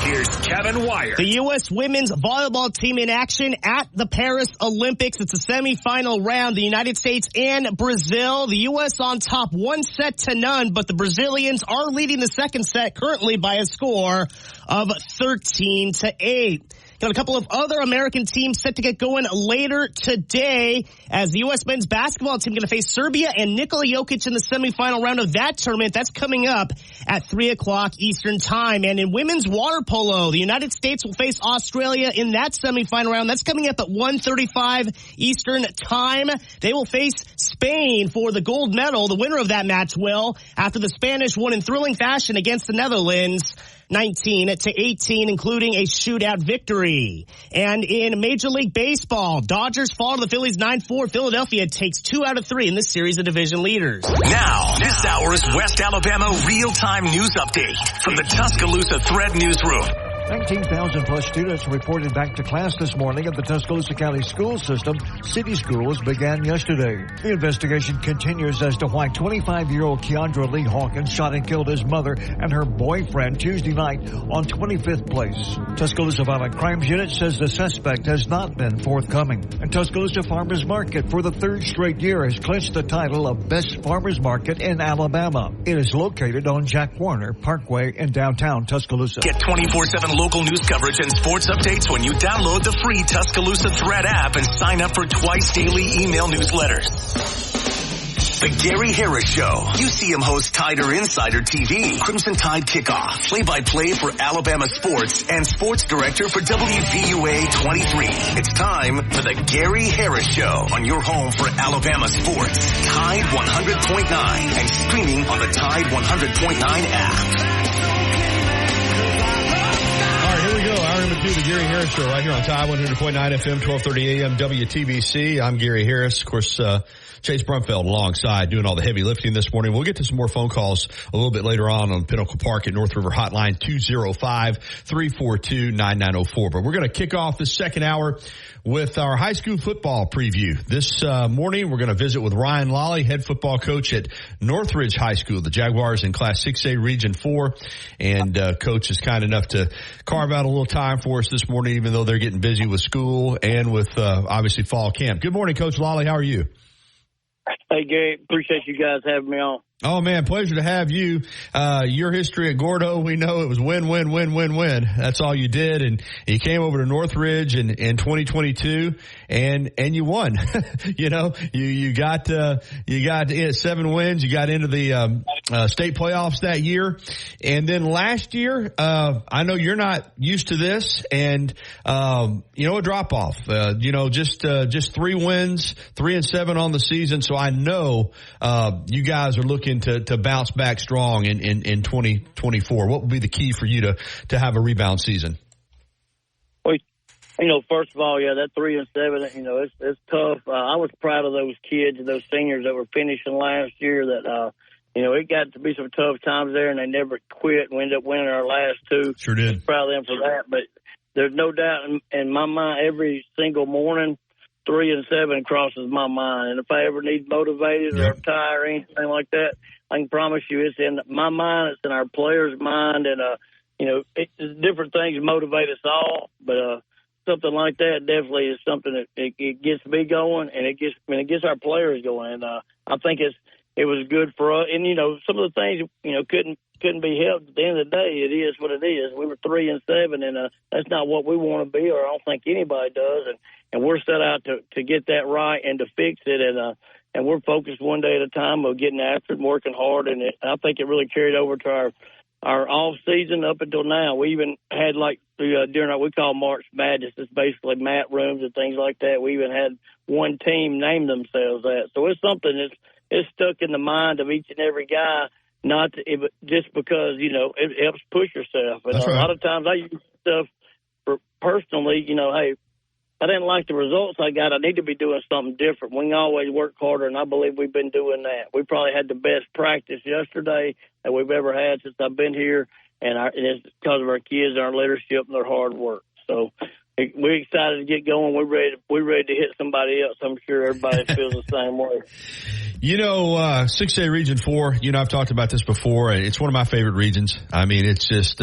Here's Kevin Wire. The U.S. women's volleyball team in action at the Paris Olympics. It's a semifinal round. The United States and Brazil. The U.S. on top 1-0, but the Brazilians are leading the second set currently by a score of 13-8. Got a couple of other American teams set to get going later today as the U.S. men's basketball team going to face Serbia and Nikola Jokic in the semifinal round of that tournament. That's coming up at 3 o'clock Eastern time. And in women's water polo, the United States will face Australia in that semifinal round. That's coming up at 1:35 Eastern time. They will face Spain for the gold medal. The winner of that match will, after the Spanish won in thrilling fashion against the Netherlands 19-18, including a shootout victory. And in Major League Baseball, Dodgers fall to the Phillies 9-4. Philadelphia takes 2 out of 3 in this series of division leaders. Now, this hour's West Alabama real-time news update from the Tuscaloosa Thread Newsroom. 19,000 plus students reported back to class this morning at the Tuscaloosa County school system. City schools began yesterday. The investigation continues as to why 25-year-old Keandra Lee Hawkins shot and killed his mother and her boyfriend Tuesday night on 25th Place. Tuscaloosa Violent Crimes Unit says the suspect has not been forthcoming. And Tuscaloosa Farmers Market for the 3rd straight year has clinched the title of Best Farmers Market in Alabama. It is located on Jack Warner Parkway in downtown Tuscaloosa. Get 24/7 local news coverage and sports updates when you download the free Tuscaloosa Thread app and sign up for twice daily email newsletters. The Gary Harris Show. UCM host Tider Insider TV. Crimson Tide Kickoff. Play-by-play for Alabama sports and sports director for WVUA 23. It's time for the Gary Harris Show on your home for Alabama sports. Tide 100.9 and streaming on the Tide 100.9 app. Here we go. Hour number 2 of the Gary Harris Show right here on Tide 100.9 FM, 1230 AM WTBC. I'm Gary Harris. Of course, Chase Brumfeld alongside doing all the heavy lifting this morning. We'll get to some more phone calls a little bit later on Pinnacle Park at North River Hotline 205-342-9904. But we're going to kick off the second hour with our high school football preview. This morning, we're going to visit with Ryan Lawley, head football coach at Northridge High School, the Jaguars in Class 6A Region 4. And coach is kind enough to carve out a little time for us this morning, even though they're getting busy with school and with obviously fall camp. Good morning, Coach Lawley. How are you? Hey, Gary. Appreciate you guys having me on. Oh, man, pleasure to have you. Your history at Gordo, we know it was win, win, win, win, win. That's all you did. And you came over to Northridge in 2022 and you won. You know, you got 7 wins. You got into the state playoffs that year. And then last year, I know you're not used to this and, a drop off, just 3 wins, 3-7 on the season. So I know, you guys are looking to bounce back strong in 2024. What would be the key for you to have a rebound season? Well, first of all, that 3-7, it's tough. I was proud of those kids and those seniors that were finishing last year that, it got to be some tough times there and they never quit and we ended up winning our last 2. Sure did. I was proud of them for that. But there's no doubt in my mind every single morning, 3-7 crosses my mind. And if I ever need motivated or tired or anything like that, I can promise you it's in my mind, it's in our players' mind, and, different things motivate us all, but something like that definitely is something that it gets me going, and it gets our players going. And I think it was good for us. And, some of the things, couldn't be helped. At the end of the day, it is what it is. We were 3-7, and that's not what we want to be, or I don't think anybody does. And we're set out to get that right and to fix it. And we're focused one day at a time of getting after it and working hard. And I think it really carried over to our off season up until now. We even had during what we call March Madness, it's basically mat rooms and things like that. We even had one team name themselves that. So it's something it's stuck in the mind of each and every guy, just because, it helps push yourself. And a lot of times I use stuff personally, hey, I didn't like the results I got. I need to be doing something different. We can always work harder, and I believe we've been doing that. We probably had the best practice yesterday that we've ever had since I've been here, and it's because of our kids and our leadership and their hard work. So we're excited to get going. We're ready to hit somebody else. I'm sure everybody feels the same way. 6A Region 4, I've talked about this before. It's one of my favorite regions. I mean, it's just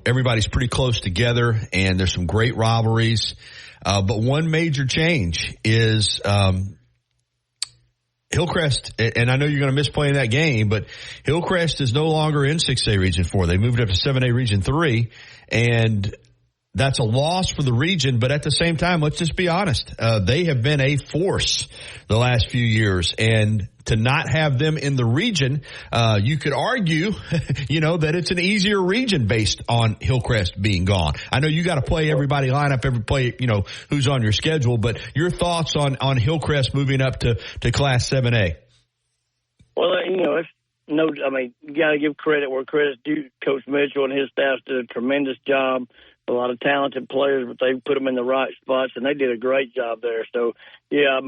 everybody's pretty close together and there's some great rivalries. But one major change is, Hillcrest, and I know you're going to miss playing that game, but Hillcrest is no longer in 6A Region 4. They moved up to 7A Region 3, and that's a loss for the region, but at the same time, let's just be honest. They have been a force the last few years, and to not have them in the region, you could argue, that it's an easier region based on Hillcrest being gone. I know you got to play everybody, line up every play, who's on your schedule, but your thoughts on Hillcrest moving up to Class 7A? Well, you got to give credit where credit's due. Coach Mitchell and his staff did a tremendous job. A lot of talented players, but they put them in the right spots, and they did a great job there. So, yeah,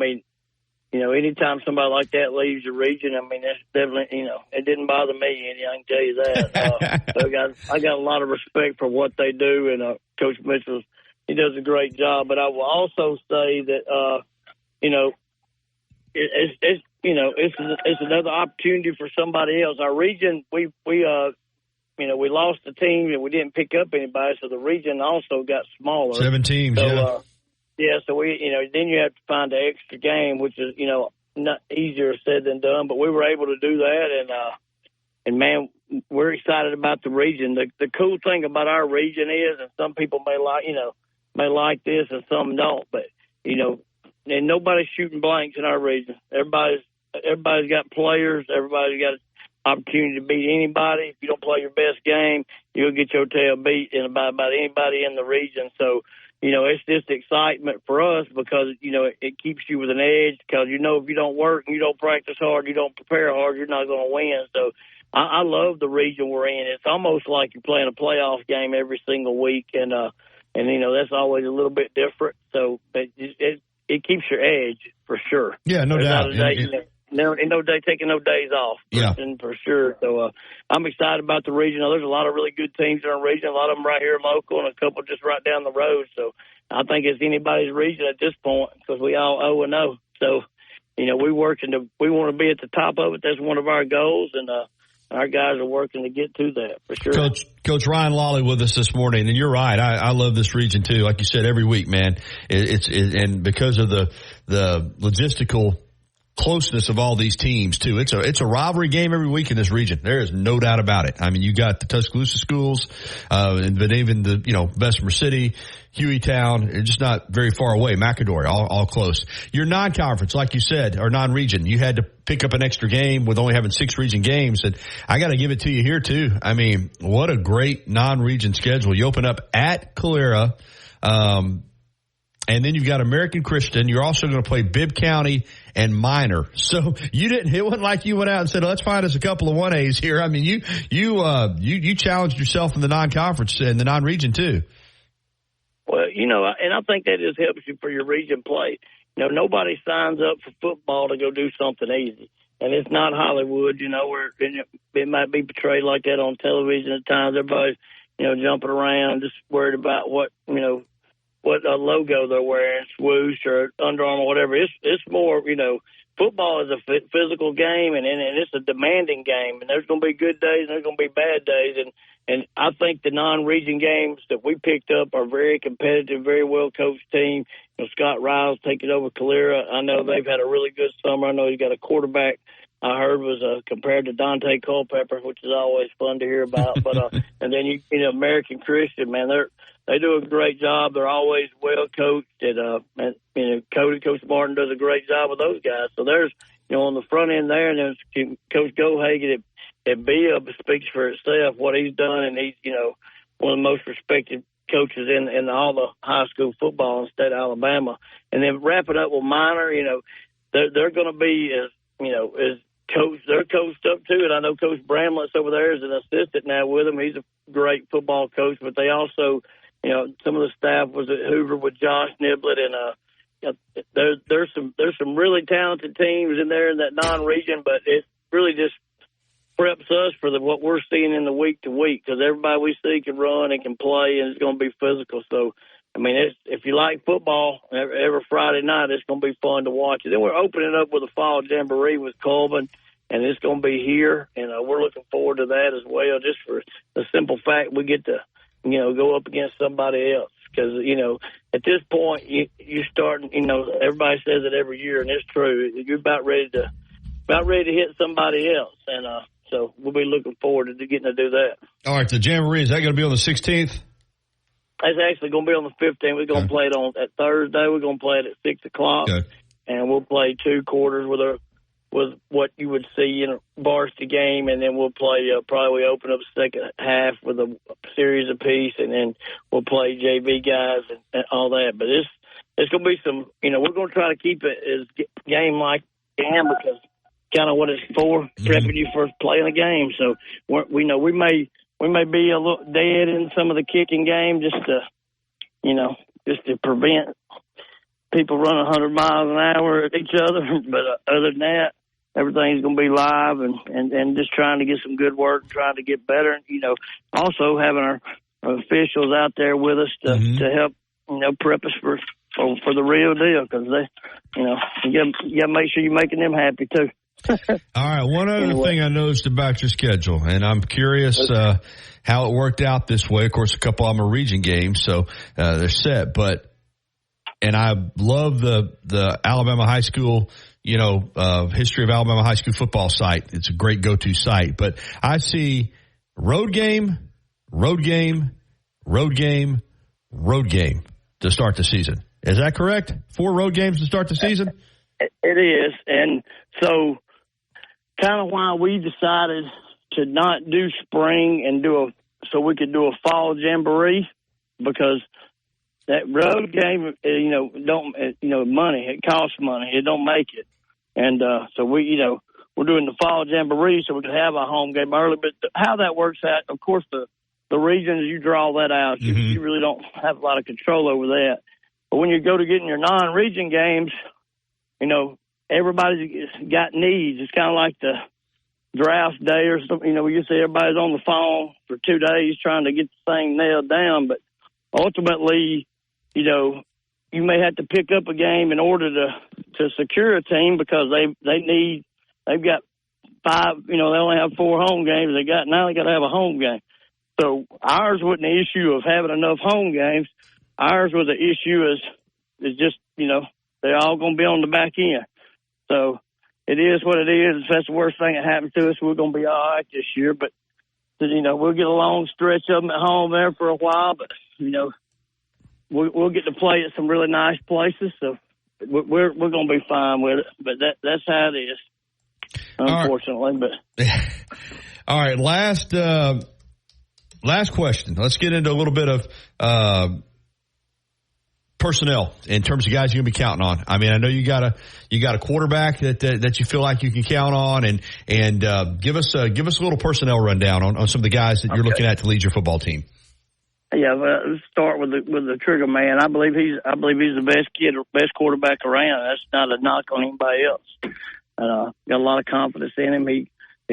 anytime somebody like that leaves the region, that's definitely, it didn't bother me any, I can tell you that. So I got a lot of respect for what they do, and Coach Mitchell, he does a great job. But I will also say that, it's another opportunity for somebody else. Our region, we lost the team and we didn't pick up anybody, so the region also got smaller. 7 teams, so we, then you have to find an extra game, which is, not easier said than done, but we were able to do that, and man, we're excited about the region. The cool thing about our region is, and some people may like this and some don't, but, and nobody's shooting blanks in our region. Everybody's got players, everybody's got opportunity to beat anybody. If you don't play your best game, you'll get your tail beat about anybody in the region. So, it's just excitement for us because, it keeps you with an edge because, if you don't work and you don't practice hard, you don't prepare hard, you're not going to win. So I love the region we're in. It's almost like you're playing a playoff game every single week. And that's always a little bit different. So it keeps your edge for sure. Yeah, no doubt. No day taking no days off. For sure. So I'm excited about the region. There's a lot of really good teams in our region. A lot of them right here local, and a couple just right down the road. So I think it's anybody's region at this point because we all 0-0. So we want to be at the top of it. That's one of our goals, and our guys are working to get to that for sure. Coach Ryan Lawley with us this morning, and you're right. I love this region too. Like you said, every week, man. And because of the logistical closeness of all these teams too. It's a rivalry game every week in this region. There is no doubt about it. You got the Tuscaloosa schools, but even the, Bessemer City, Hueytown, it's just not very far away. McAdory, all close. Your non-conference, like you said, or non-region, you had to pick up an extra game with only having 6 region games. And I got to give it to you here too. What a great non-region schedule. You open up at Calera, and then you've got American Christian. You're also going to play Bibb County and Minor. So it wasn't like you went out and said, let's find us a couple of 1As here. You challenged yourself in the non-conference and the non-region too. Well, and I think that just helps you for your region play. Nobody signs up for football to go do something easy. And it's not Hollywood, where it might be portrayed like that on television at times. Everybody's, jumping around, just worried about what logo they're wearing, swoosh or Under Armour, whatever. It's more, football is a physical game and it's a demanding game. And there's going to be good days and there's going to be bad days. And I think the non-region games that we picked up are very competitive, very well-coached team. Scott Riles taking over Calera. I know they've had a really good summer. I know he's got a quarterback I heard was compared to Dante Culpepper, which is always fun to hear about. But and then American Christian, man, they do a great job. They're always well coached, and Coach Martin does a great job with those guys. So there's on the front end there, and then Coach Gohagen at Bibb speaks for itself what he's done, and he's one of the most respected coaches in all the high school football in the state of Alabama. And then wrapping up with Minor, they're going to be as coach, they're coached up too, and I know Coach Bramlett's over there as an assistant now with them. He's a great football coach, but they also, some of the staff was at Hoover with Josh Niblett, and there's some really talented teams in there in that non-region, but it really just preps us for what we're seeing in the week to week because everybody we see can run and can play, and it's going to be physical. So, if you like football, every Friday night, it's going to be fun to watch. And then we're opening up with a fall jamboree with Colvin, and it's going to be here, and we're looking forward to that as well, just for the simple fact we get to, go up against somebody else. Because, at this point, you're starting, everybody says it every year, and it's true. You're about ready to hit somebody else. And so we'll be looking forward to getting to do that. All right, the jamboree, is that going to be on the 16th? It's actually going to be on the 15th. We're going to play it on at Thursday. We're going to play it at 6 o'clock, and we'll play 2 quarters with what you would see in a varsity game, and then we'll play probably open up the second half with a series apiece, and then we'll play JV guys and all that. But it's going to be some, we're going to try to keep it as game-like because kind of what it's for, prepping you for playing a game. So we know we may be a little dead in some of the kicking game just to prevent people running 100 miles an hour at each other. But other than that, everything's going to be live and just trying to get some good work, trying to get better. Also having our officials out there with us to help, prep us for the real deal because you got to make sure you're making them happy too. All right. One other thing I noticed about your schedule, and I'm curious how it worked out this way. Of course, a couple of them are region games, so they're set. And I love the Alabama high school, history of Alabama high school football site. It's a great go-to site. But I see road game, road game, road game, road game to start the season. Is that correct? 4 road games to start the season? It is. And so kind of why we decided to not do spring and so we could do a fall jamboree because that road game, money, it costs money. It don't make it. And so we're doing the fall jamboree so we could have a home game early. But how that works out, of course, the regions, you draw that out. You really don't have a lot of control over that. But when you go to getting your non-region games, everybody's got needs. It's kind of like the draft day or something. We used to say everybody's on the phone for 2 days trying to get the thing nailed down. But ultimately, you may have to pick up a game in order to secure a team because they've got 5, they only have 4 home games. Now they got to have a home game. So ours wasn't the issue of having enough home games. Ours was the issue is just, they're all going to be on the back end. So it is what it is. If that's the worst thing that happens to us, we're going to be all right this year. But, we'll get a long stretch of them at home there for a while. But, we'll get to play at some really nice places. So we're going to be fine with it. But that's how it is, unfortunately. But all right, last question. Let's get into a little bit of personnel in terms of guys you're going to be counting on. I mean, I know you got a quarterback that you feel like you can count on, and give us a little personnel rundown on some of the guys that you're looking at to lead your football team. Yeah, well, let's start with the trigger man. I believe he's the best quarterback around. That's not a knock on anybody else. Got a lot of confidence in him. He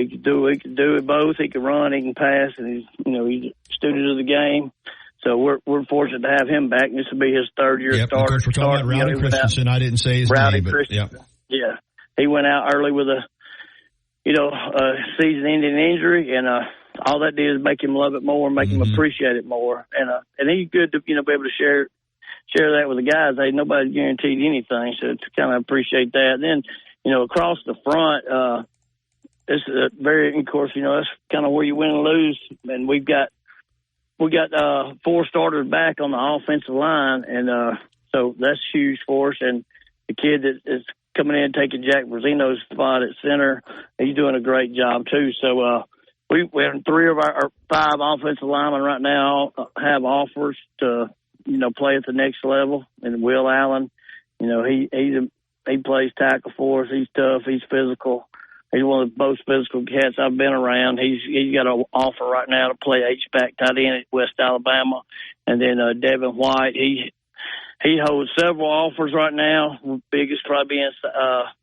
can do it both. He can run, he can pass, and he's a student of the game. So we're fortunate to have him back. This will be his 3rd year starter. Of course, we're talking about Rowdy Christensen. I didn't say his name, but yeah, he went out early with a season-ending injury, and all that did is make him love it more, make him appreciate it more, and he's good to be able to share that with the guys. Hey, nobody's guaranteed anything, so to kind of appreciate that. And then across the front, it's of course, that's kind of where you win and lose, and we got 4 starters back on the offensive line, and so that's huge for us. And the kid that is coming in taking Jack Brazino's spot at center, he's doing a great job too. So we have 3 of our 5 offensive linemen right now have offers to play at the next level. And Will Allen, he plays tackle for us. He's tough. He's physical. He's one of the most physical cats I've been around. He's got an offer right now to play H-back tight end at West Alabama. And then Devin White, he holds several offers right now, biggest probably being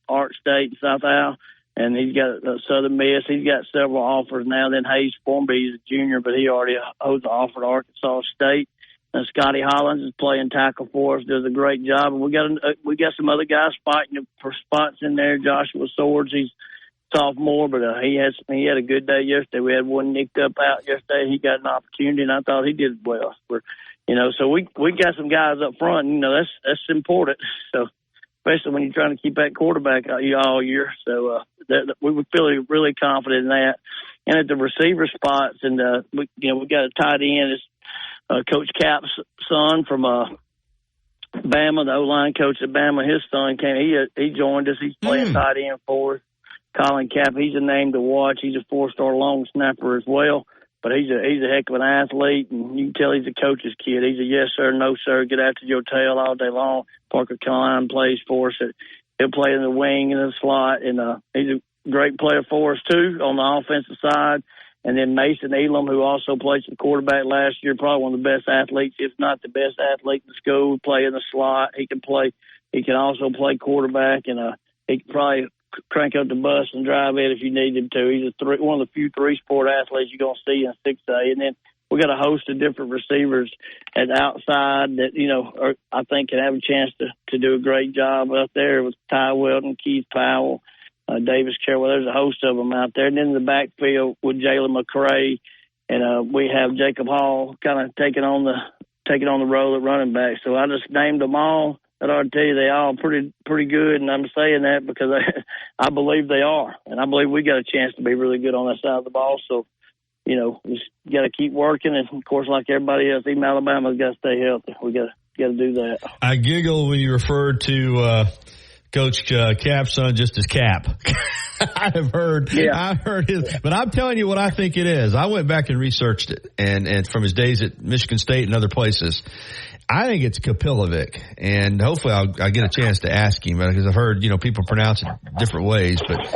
Art State and South Al. And he's got Southern Miss. He's got several offers now. Then Hayes Formby, he's a junior, but he already holds an offer to Arkansas State. And Scotty Hollins is playing tackle for us, does a great job. And we got some other guys fighting for spots in there. Joshua Swords, he's sophomore, but he had a good day yesterday. We had one nicked up out yesterday. He got an opportunity, and I thought he did well. So we got some guys up front. That's important. So especially when you're trying to keep that quarterback all year. So we were feeling really confident in that. And at the receiver spots, and we got a tight end. Coach Cap's son from Bama, the O-line coach at Bama. His son came. He joined us. He's playing tight end for us. Colin Cap, he's a name to watch. He's a 4-star long snapper as well. But he's a heck of an athlete, and you can tell he's a coach's kid. He's a yes sir, no sir, get after your tail all day long. Parker Klein plays for us. He'll play in the wing and the slot, and he's a great player for us too on the offensive side. And then Mason Elam, who also played some quarterback last year, probably one of the best athletes, if not the best athlete in the school. Play in the slot. He can also play quarterback, and he can probably crank up the bus and drive it if you need him to. He's one of the few 3-sport athletes you're going to see in 6A. And then we got a host of different receivers at outside that, I think can have a chance to do a great job out there with Ty Welton, Keith Powell, Davis Carroll. There's a host of them out there. And then in the backfield with Jalen McCray, and we have Jacob Hall kind of taking on the role at running back. So I just named them all. But I tell you, they all pretty good, and I'm saying that because I believe they are, and I believe we got a chance to be really good on that side of the ball. So, we got to keep working, and of course, like everybody else, even Alabama's got to stay healthy. We got to do that. I giggle when you referred to Coach Cap's son just as Cap. I've heard his, but I'm telling you what I think it is. I went back and researched it, and from his days at Michigan State and other places. I think it's Kapilovic, and hopefully I'll get a chance to ask him because I've heard people pronounce it different ways. But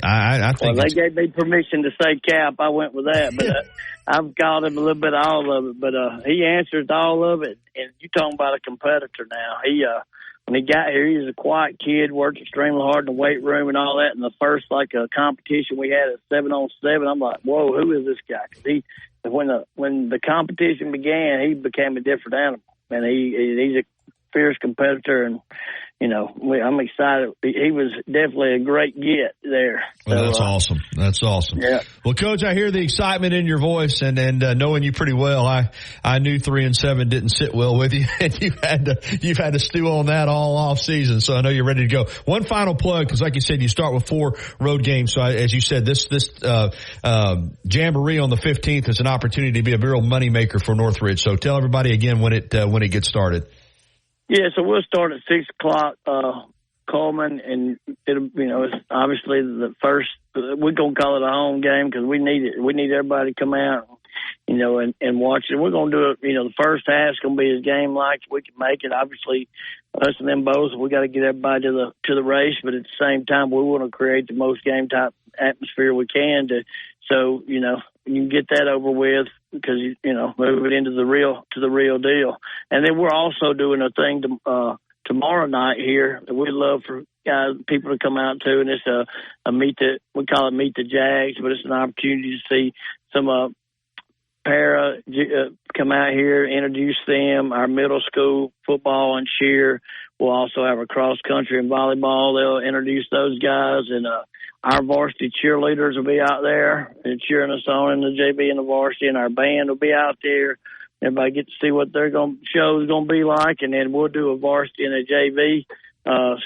I think they gave me permission to say Cap. I went with that, but I've called him a little bit of all of it. But he answers all of it, and you're talking about a competitor now. When he got here, he was a quiet kid, worked extremely hard in the weight room and all that. And the first competition we had at 7-on-7, I'm like, whoa, who is this guy? Because when the competition began, he became a different animal, and he's a fierce competitor, and I'm excited. He was definitely a great get there. Well, that's awesome. That's awesome. Yeah. Well, Coach, I hear the excitement in your voice, and knowing you pretty well, I knew 3-7 didn't sit well with you, and you've had to stew on that all off season. So I know you're ready to go. One final plug, because like you said, you start with 4 road games. So as you said, this jamboree on the 15th is an opportunity to be a real moneymaker for Northridge. So tell everybody again when it gets started. Yeah, so we'll start at 6:00, Coleman, and it's obviously the first. We're gonna call it a home game because we need it. We need everybody to come out, and watch it. We're gonna do it. The first half's gonna be as game like we can make it. Obviously, us and them both. We got to get everybody to the race, but at the same time, we want to create the most game type atmosphere we can. So you can get that over with because move it into the real deal. And then we're also doing a thing tomorrow night here that we'd love for people to come out to, and it's we call it Meet the Jags, but it's an opportunity to see some para come out here, introduce them, our middle school football and cheer. We'll also have a cross country and volleyball. They'll introduce those guys, and our varsity cheerleaders will be out there and cheering us on in the JV and the varsity, and our band will be out there. Everybody get to see what their show is going to be like, and then we'll do a varsity and a JV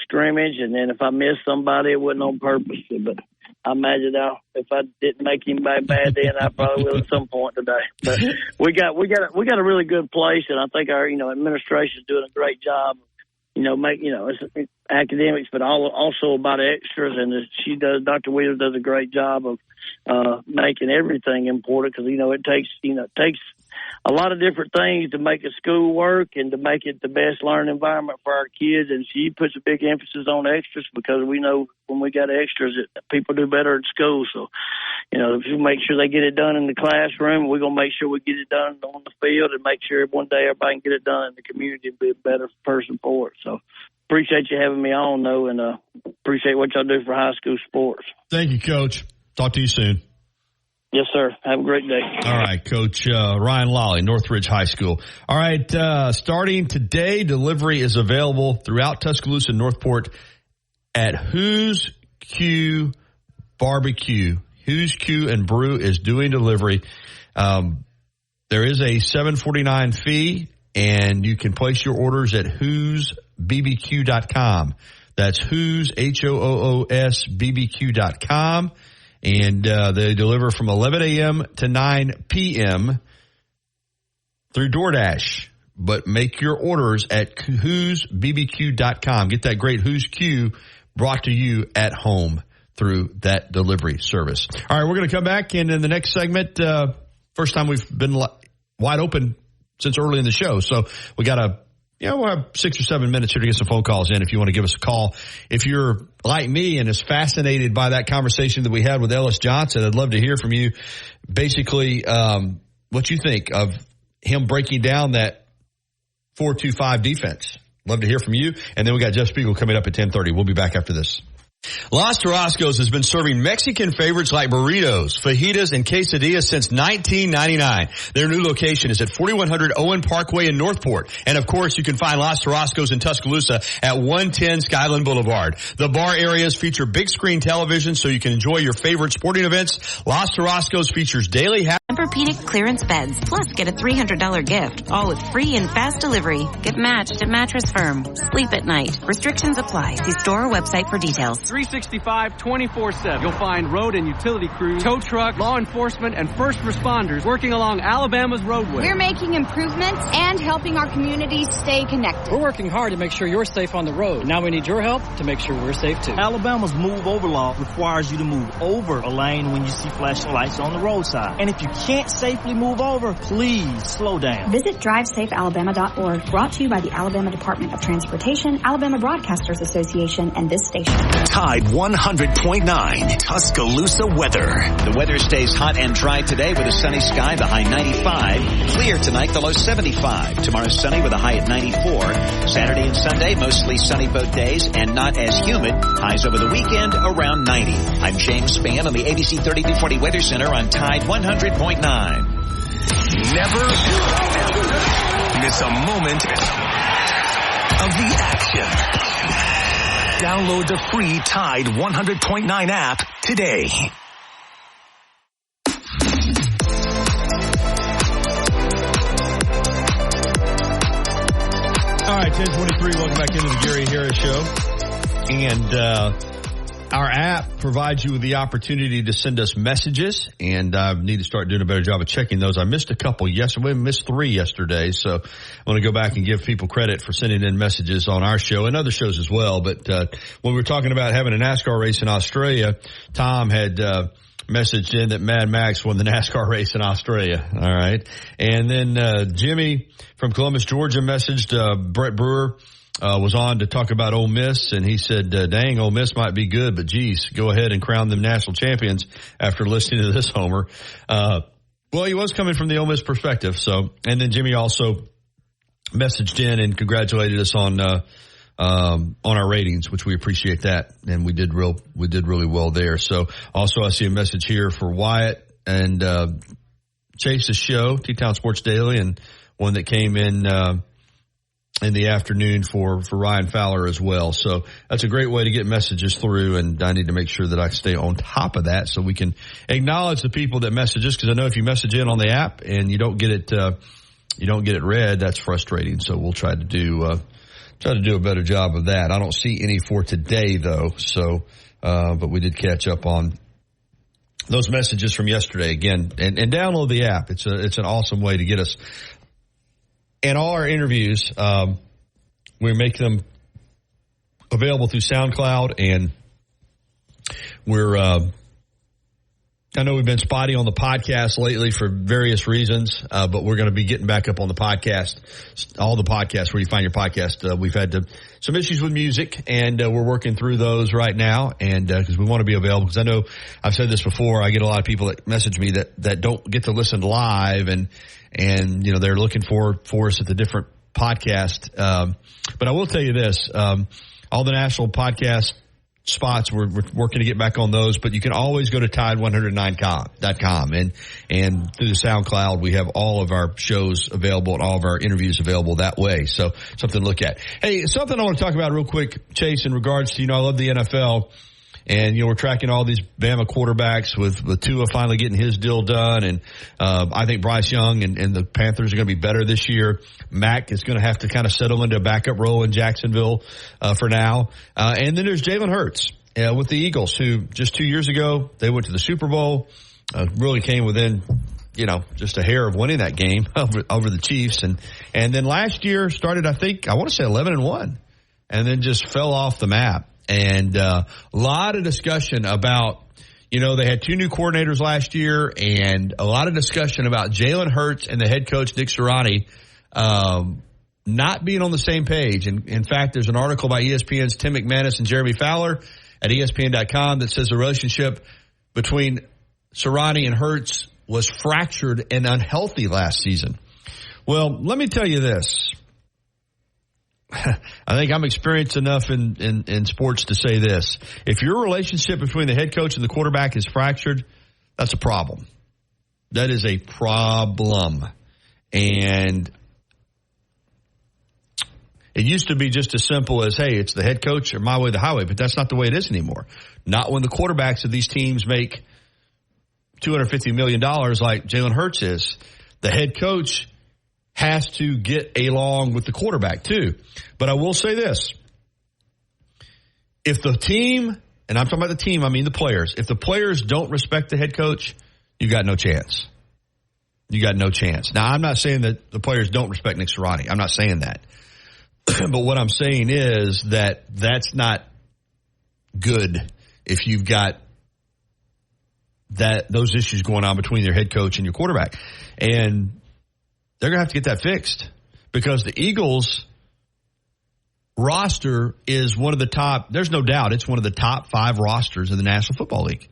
scrimmage. And then if I miss somebody, it wasn't on purpose. But I imagine if I didn't make anybody bad then, I probably will at some point today. But we got a really good place, and I think our administration is doing a great job. It's academics, but also about extras, and Dr. Williams does a great job of making everything important because it takes a lot of different things to make a school work and to make it the best learning environment for our kids. And she puts a big emphasis on extras because we know when we got extras, people do better at school. So, if we make sure they get it done in the classroom, we're going to make sure we get it done on the field and make sure one day everybody can get it done in the community and be a better person for it. So, appreciate you having me on, though, and appreciate what y'all do for high school sports. Thank you, Coach. Talk to you soon. Yes, sir. Have a great day. All right, Coach Ryan Lawley, Northridge High School. All right, starting today, delivery is available throughout Tuscaloosa and Northport at Who's Q Barbecue. Who's Q and Brew is doing delivery. There is a $7.49 fee, and you can place your orders at who'sbbq.com. That's Who's, Hoos, BBQ.com. And they deliver from 11 a.m. to 9 p.m. through DoorDash. But make your orders at who'sbbq.com. Get that great Who's Q brought to you at home through that delivery service. All right, we're going to come back, and in the next segment, first time we've been wide open since early in the show. So we got we'll have 6 or 7 minutes here to get some phone calls in if you want to give us a call. If you're like me and is fascinated by that conversation that we had with Ellis Johnson, I'd love to hear from you. Basically, what you think of him breaking down that 4-2-5 defense. Love to hear from you. And then we got Jeff Spiegel coming up at 10:30. We'll be back after this. Los Tarascos has been serving Mexican favorites like burritos, fajitas, and quesadillas since 1999. Their new location is at 4100 Owen Parkway in Northport. And of course, you can find Los Tarascos in Tuscaloosa at 110 Skyland Boulevard. The bar areas feature big screen television so you can enjoy your favorite sporting events. Los Tarascos features daily Tempur-Pedic clearance beds, plus get a $300 gift, all with free and fast delivery. Get matched at Mattress Firm. Sleep at night. Restrictions apply. See store or website for details. 365, 24/7. You'll find road and utility crews, tow truck, law enforcement, and first responders working along Alabama's roadway. We're making improvements and helping our communities stay connected. We're working hard to make sure you're safe on the road. Now we need your help to make sure we're safe too. Alabama's move over law requires you to move over a lane when you see flashing lights on the roadside. And if you can't safely move over, please slow down. Visit DriveSafeAlabama.org. Brought to you by the Alabama Department of Transportation, Alabama Broadcasters Association, and this station. Tide 100.9 Tuscaloosa weather. The weather stays hot and dry today with a sunny sky, the high 95. Clear tonight, the low 75. Tomorrow sunny with a high at 94. Saturday and Sunday, mostly sunny both days and not as humid. Highs over the weekend around 90. I'm James Spann on the ABC 3240 Weather Center on Tide 100.9. Never miss a moment of the action. Download the free Tide 100.9 app today. All right, 10:23. Welcome back into the Gary Harris Show. And our app provides you with the opportunity to send us messages, and I need to start doing a better job of checking those. I missed a couple yesterday. We missed 3 yesterday, so I want to go back and give people credit for sending in messages on our show and other shows as well. But when we were talking about having a NASCAR race in Australia, Tom had messaged in that Mad Max won the NASCAR race in Australia. All right. And then Jimmy from Columbus, Georgia messaged Brett Brewer. Was on to talk about Ole Miss, and he said, dang, Ole Miss might be good, but geez, go ahead and crown them national champions after listening to this homer. Well, he was coming from the Ole Miss perspective. So, and then Jimmy also messaged in and congratulated us on our ratings, which we appreciate that. And we did really well there. So also I see a message here for Wyatt and Chase's show, T-Town Sports Daily, and one that came in the afternoon for Ryan Fowler as well. So that's a great way to get messages through, and I need to make sure that I stay on top of that so we can acknowledge the people that message us, because I know if you message in on the app and you don't get it read, that's frustrating. So we'll try to do a better job of that. I don't see any for today though. So, but we did catch up on those messages from yesterday again, and download the app. It's an awesome way to get us. And all our interviews, we make them available through SoundCloud, and I know we've been spotty on the podcast lately for various reasons, but we're going to be getting back up on the podcast, all the podcasts where you find your podcast. We've had some issues with music, and we're working through those right now, and because we want to be available, because I know I've said this before, I get a lot of people that message me that don't get to listen live, and you know, they're looking for us at the different podcast. But I will tell you this, all the national podcast spots, we're working to get back on those, but you can always go to Tide109.com and through the SoundCloud, we have all of our shows available and all of our interviews available that way. So something to look at. Hey, something I want to talk about real quick, Chase, in regards to, I love the NFL. And, we're tracking all these Bama quarterbacks with Tua finally getting his deal done. And I think Bryce Young and the Panthers are going to be better this year. Mac is going to have to kind of settle into a backup role in Jacksonville for now. And then there's Jalen Hurts with the Eagles, who just 2 years ago, they went to the Super Bowl, really came within, just a hair of winning that game over the Chiefs. And then last year started, I want to say 11-1, and then just fell off the map. And a lot of discussion about, they had 2 new coordinators last year, and a lot of discussion about Jalen Hurts and the head coach, Nick Sirianni, not being on the same page. And in fact, there's an article by ESPN's Tim McManus and Jeremy Fowler at ESPN.com that says the relationship between Sirianni and Hurts was fractured and unhealthy last season. Well, let me tell you this. I think I'm experienced enough in sports to say this. If your relationship between the head coach and the quarterback is fractured, that's a problem. That is a problem. And it used to be just as simple as, hey, it's the head coach or my way or the highway, but that's not the way it is anymore. Not when the quarterbacks of these teams make $250 million like Jalen Hurts is. The head coach has to get along with the quarterback too. But I will say this. If the team, and I'm talking about the team, I mean the players, if the players don't respect the head coach, you got no chance. You got no chance. Now, I'm not saying that the players don't respect Nick Sirianni. I'm not saying that. But what I'm saying is that that's not good if you've got those issues going on between your head coach and your quarterback. And they're going to have to get that fixed because the Eagles roster is one of the top, there's no doubt, it's one of the top 5 rosters in the National Football League.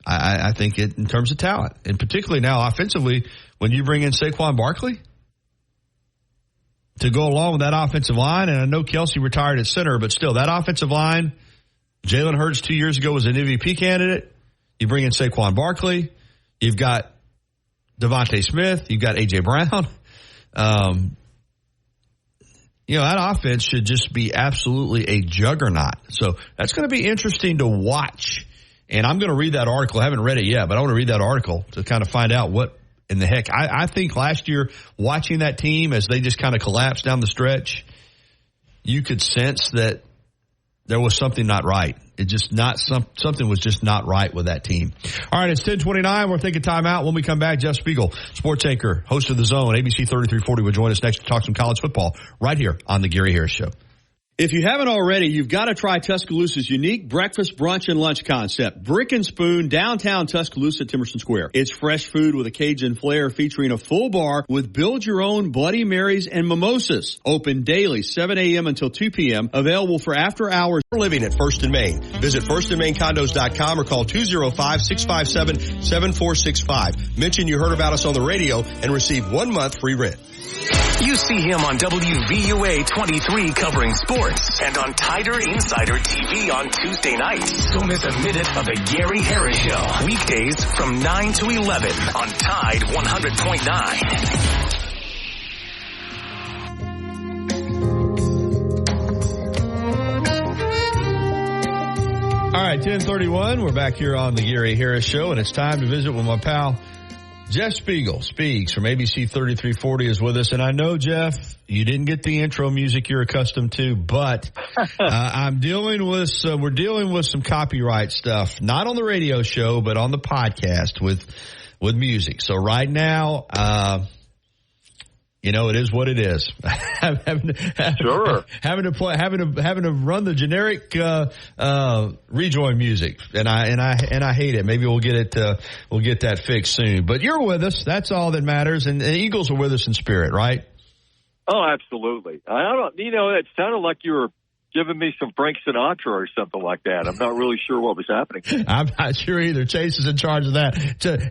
I think in terms of talent, and particularly now offensively, when you bring in Saquon Barkley to go along with that offensive line, and I know Kelsey retired at center, but still, that offensive line, Jalen Hurts 2 years ago was an MVP candidate. You bring in Saquon Barkley. You've got Devontae Smith. You've got A.J. Brown. That offense should just be absolutely a juggernaut. So that's going to be interesting to watch. And I'm going to read that article. I haven't read it yet, but I want to read that article to kind of find out what in the heck. I think last year, watching that team as they just kind of collapsed down the stretch, you could sense that there was something not right. It just something was just not right with that team. All right, it's 10:29. We're taking time out. When we come back, Jeff Spiegel, sports anchor, host of The Zone, ABC 3340, will join us next to talk some college football right here on the Gary Harris Show. If you haven't already, you've got to try Tuscaloosa's unique breakfast, brunch, and lunch concept. Brick and Spoon, downtown Tuscaloosa, Timerson Square. It's fresh food with a Cajun flair featuring a full bar with build-your-own Bloody Marys and mimosas. Open daily, 7 a.m. until 2 p.m. Available for after hours. We're living at First and Main. Visit firstandmaincondos.com or call 205-657-7465. Mention you heard about us on the radio and receive 1 month free rent. You see him on WVUA 23 covering sports and on Tider Insider TV on Tuesday nights. Don't miss a minute of the Gary Harris Show. Weekdays from 9 to 11 on Tide 100.9. All right, 10:31. We're back here on the Gary Harris Show, and it's time to visit with my pal, Jeff Spiegel. Speaks from ABC 3340 is with us. And I know, Jeff, you didn't get the intro music you're accustomed to, but we're dealing with some copyright stuff, not on the radio show, but on the podcast with music. So right now, it is what it is. Having to run the generic rejoin music, and I hate it. Maybe we'll get that fixed soon. But you're with us. That's all that matters. And the Eagles are with us in spirit, right? Oh, absolutely. It sounded like you were giving me some Frank Sinatra or something like that. I'm not really sure what was happening. I'm not sure either. Chase is in charge of that.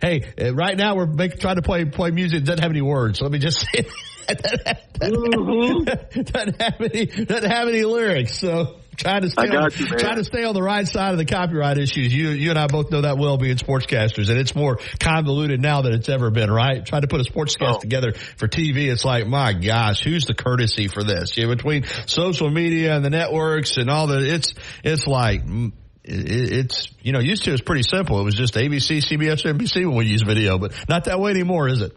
Hey, right now we're trying to play music that doesn't have any words. So let me just say doesn't have any lyrics. So trying to stay on the right side of the copyright issues. You and I both know that well, being sportscasters, and it's more convoluted now than it's ever been, right? Trying to put a sportscast together for TV, it's like, my gosh, who's the courtesy for this? Between social media and the networks and all that, it's like, used to, it's pretty simple. It was just ABC, CBS, NBC when we use video, but not that way anymore, is it?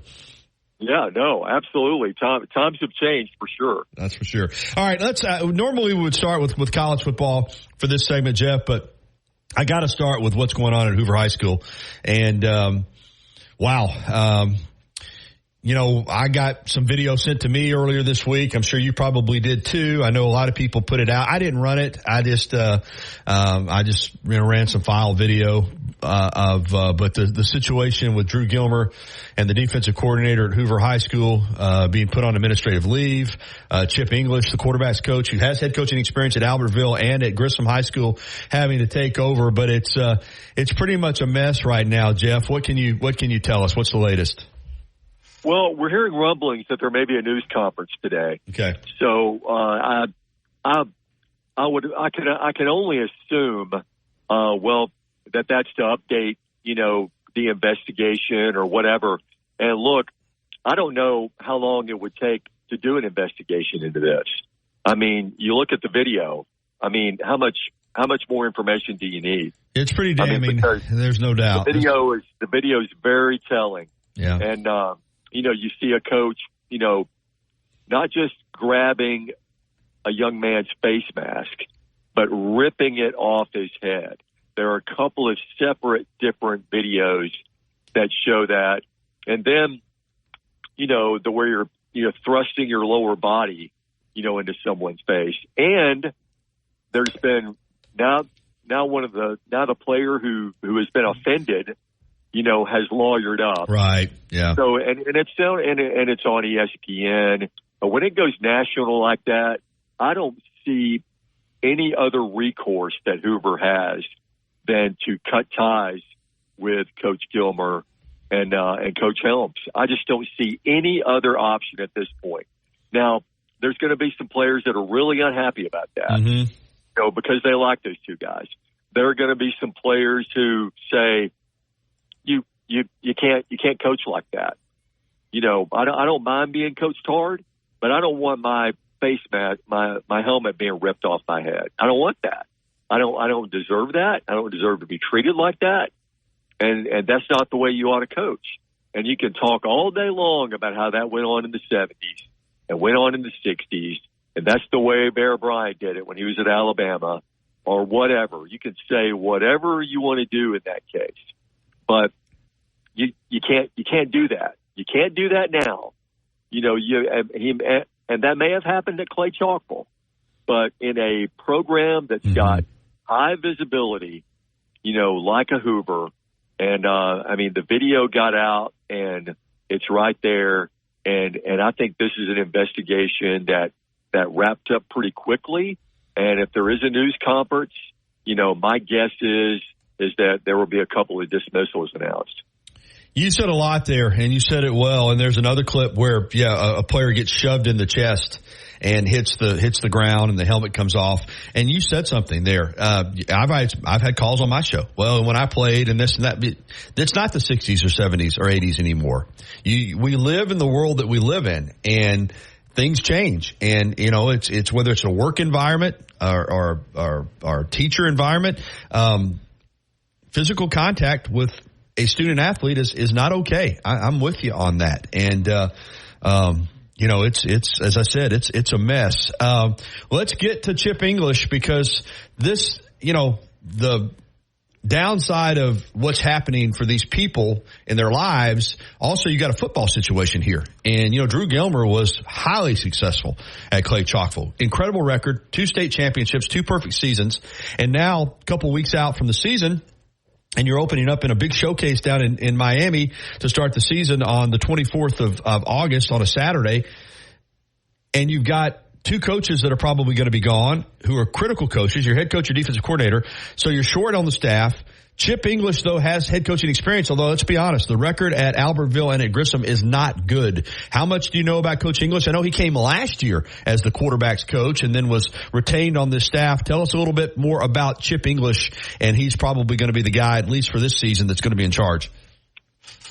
Yeah, no, absolutely. Times have changed for sure. That's for sure. All right, let's. Normally we would start with college football for this segment, Jeff, but I got to start with what's going on at Hoover High School. And Wow. I got some video sent to me earlier this week. I'm sure you probably did too. I know a lot of people put it out. I didn't run it. I just ran some file video, but the situation with Drew Gilmer and the defensive coordinator at Hoover High School, being put on administrative leave, Chip English, the quarterback's coach who has head coaching experience at Albertville and at Grissom High School, having to take over. But it's pretty much a mess right now, Jeff. What can you tell us? What's the latest? Well, we're hearing rumblings that there may be a news conference today. Okay. So I can only assume that's to update the investigation or whatever. And look, I don't know how long it would take to do an investigation into this. I mean, you look at the video. I mean, how much more information do you need? It's pretty damning. There's no doubt. The video is very telling. Yeah. And you see a coach, not just grabbing a young man's face mask, but ripping it off his head. There are a couple of separate, different videos that show that. And then, where you're thrusting your lower body, into someone's face. And there's been now the player who has been offended, has lawyered up. Right. Yeah. So, and it's on ESPN. But when it goes national like that, I don't see any other recourse that Hoover has than to cut ties with Coach Gilmer and Coach Helms. I just don't see any other option at this point. Now, there's going to be some players that are really unhappy about that, because they like those two guys. There are going to be some players who say, You can't coach like that. I don't mind being coached hard, but I don't want my face mask, my helmet being ripped off my head. I don't want that. I don't deserve that. I don't deserve to be treated like that. And that's not the way you ought to coach. And you can talk all day long about how that went on in the 70s and went on in the 60s. And that's the way Bear Bryant did it when he was at Alabama or whatever. You can say whatever you want to do in that case, but you can't do that. You can't do that now. And that may have happened at Clay Chalkville, but in a program that's got high visibility, like a Hoover, and the video got out and it's right there, and I think this is an investigation that wrapped up pretty quickly. And if there is a news conference, my guess is that there will be a couple of dismissals announced. You said a lot there, and you said it well. And there's another clip where, a player gets shoved in the chest and hits the ground, and the helmet comes off. And you said something there. I've had calls on my show. Well, when I played and this and that, it's not the 60s or 70s or 80s anymore. We live in the world that we live in, and things change. And it's whether it's a work environment or teacher environment, physical contact with a student athlete is not okay. I'm with you on that. And, it's, as I said, it's a mess. Let's get to Chip English, because this, the downside of what's happening for these people in their lives. Also, you got a football situation here. And, Drew Gilmer was highly successful at Clay Chalkville. Incredible record, 2 state championships, 2 perfect seasons. And now, a couple weeks out from the season, and you're opening up in a big showcase down in Miami to start the season on the 24th of August on a Saturday. And you've got 2 coaches that are probably going to be gone, who are critical coaches, your head coach, your defensive coordinator. So you're short on the staff. Chip English, though, has head coaching experience, although let's be honest, the record at Albertville and at Grissom is not good. How much do you know about Coach English? I know he came last year as the quarterback's coach and then was retained on this staff. Tell us a little bit more about Chip English, and he's probably going to be the guy, at least for this season, that's going to be in charge.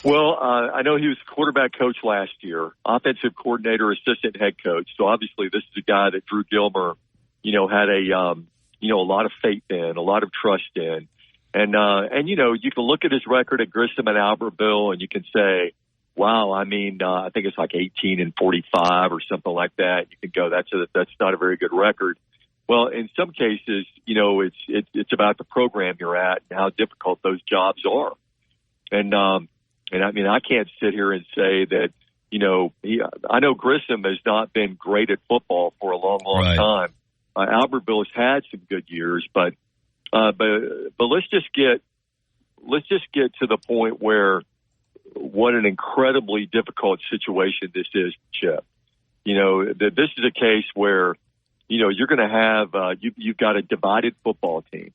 Well, I know he was quarterback coach last year, offensive coordinator, assistant head coach. So obviously this is a guy that Drew Gilmer, had a lot of faith in, a lot of trust in. And you can look at his record at Grissom and Albertville and you can say, wow, I think it's like 18-45 or something like that. You can go, that's not a very good record. Well, in some cases, it's about the program you're at and how difficult those jobs are. And, And I mean, I can't sit here and say that, I know Grissom has not been great at football for a long time. Albertville's had some good years, but let's just get to the point where what an incredibly difficult situation this is, Chip. This is a case where, you're going to have, you've got a divided football team.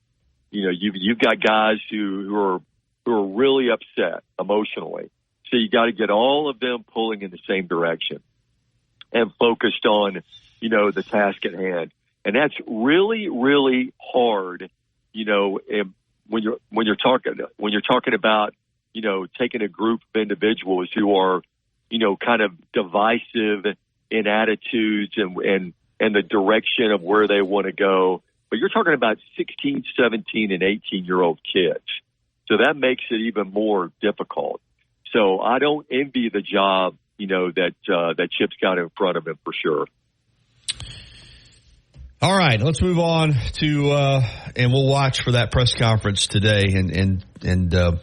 You've got guys who are really upset emotionally. So you got to get all of them pulling in the same direction and focused on, the task at hand. And that's really, really hard, when you're talking about, taking a group of individuals who are, kind of divisive in attitudes and the direction of where they want to go. But you're talking about 16, 17, and 18-year-old kids. So that makes it even more difficult. So I don't envy the job, that Chip's got in front of him for sure. All right, let's move on to, and we'll watch for that press conference today, and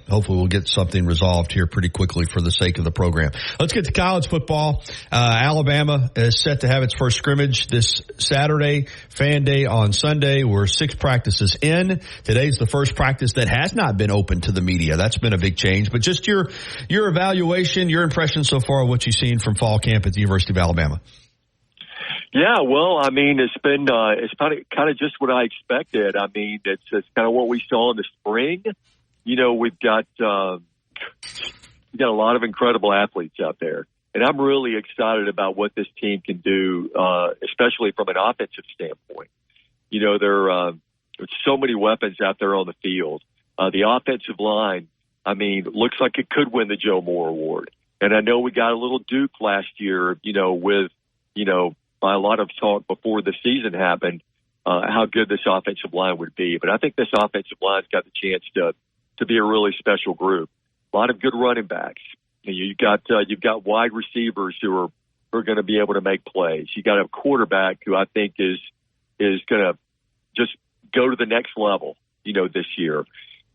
hopefully we'll get something resolved here pretty quickly for the sake of the program. Let's get to college football. Alabama is set to have its first scrimmage this Saturday, Fan Day on Sunday. We're 6 practices in. Today's the first practice that has not been open to the media. That's been a big change. But just your evaluation, your impression so far of what you've seen from fall camp at the University of Alabama. Yeah, well, I mean, it's been it's kind of just what I expected. I mean, it's kind of what we saw in the spring. We've got a lot of incredible athletes out there, and I'm really excited about what this team can do, especially from an offensive standpoint. There's so many weapons out there on the field. The offensive line, I mean, looks like it could win the Joe Moore Award. And I know we got a little Duke last year, with by a lot of talk before the season happened, how good this offensive line would be. But I think this offensive line's got the chance to be a really special group. A lot of good running backs. You've got wide receivers who are going to be able to make plays. You got a quarterback who I think is going to just go to the next level, this year,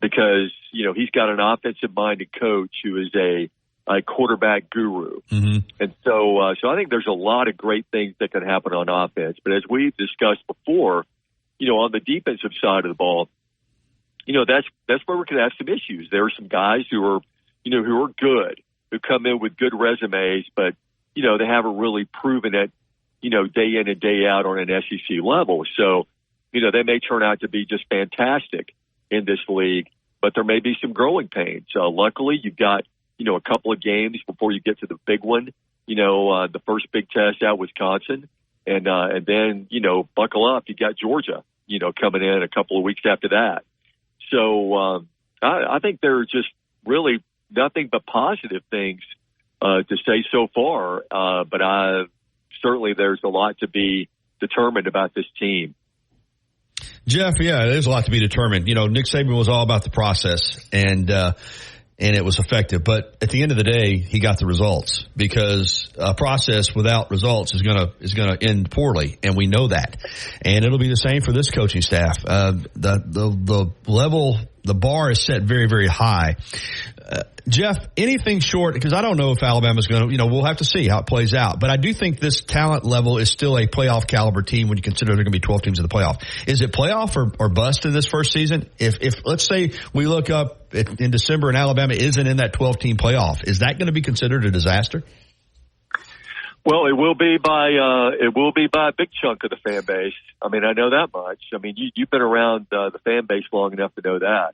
because he's got an offensive-minded coach who is a quarterback guru. Mm-hmm. And so I think there's a lot of great things that can happen on offense. But as we've discussed before, on the defensive side of the ball, that's where we're going to have some issues. There are some guys who are good, who come in with good resumes, but, they haven't really proven it, day in and day out on an SEC level. So, they may turn out to be just fantastic in this league, but there may be some growing pains. Luckily, you've got, a couple of games before you get to the big one, the first big test out Wisconsin. And then, buckle up. You got Georgia, coming in a couple of weeks after that. So, I think there are just really nothing but positive things, to say so far. But certainly there's a lot to be determined about this team. Jeff, yeah, there's a lot to be determined. Nick Saban was all about the process, and it was effective. But at the end of the day, he got the results, because a process without results is gonna end poorly, and we know that. And it'll be the same for this coaching staff. The level, the bar is set very, very high. Jeff, anything short, because I don't know if Alabama's going to, we'll have to see how it plays out. But I do think this talent level is still a playoff caliber team when you consider there are going to be 12 teams in the playoff. Is it playoff or bust in this first season? If let's say we look up in December and Alabama isn't in that 12-team playoff, is that going to be considered a disaster? Well, it will be by a big chunk of the fan base. I mean, I know that much. I mean, you've been around the fan base long enough to know that.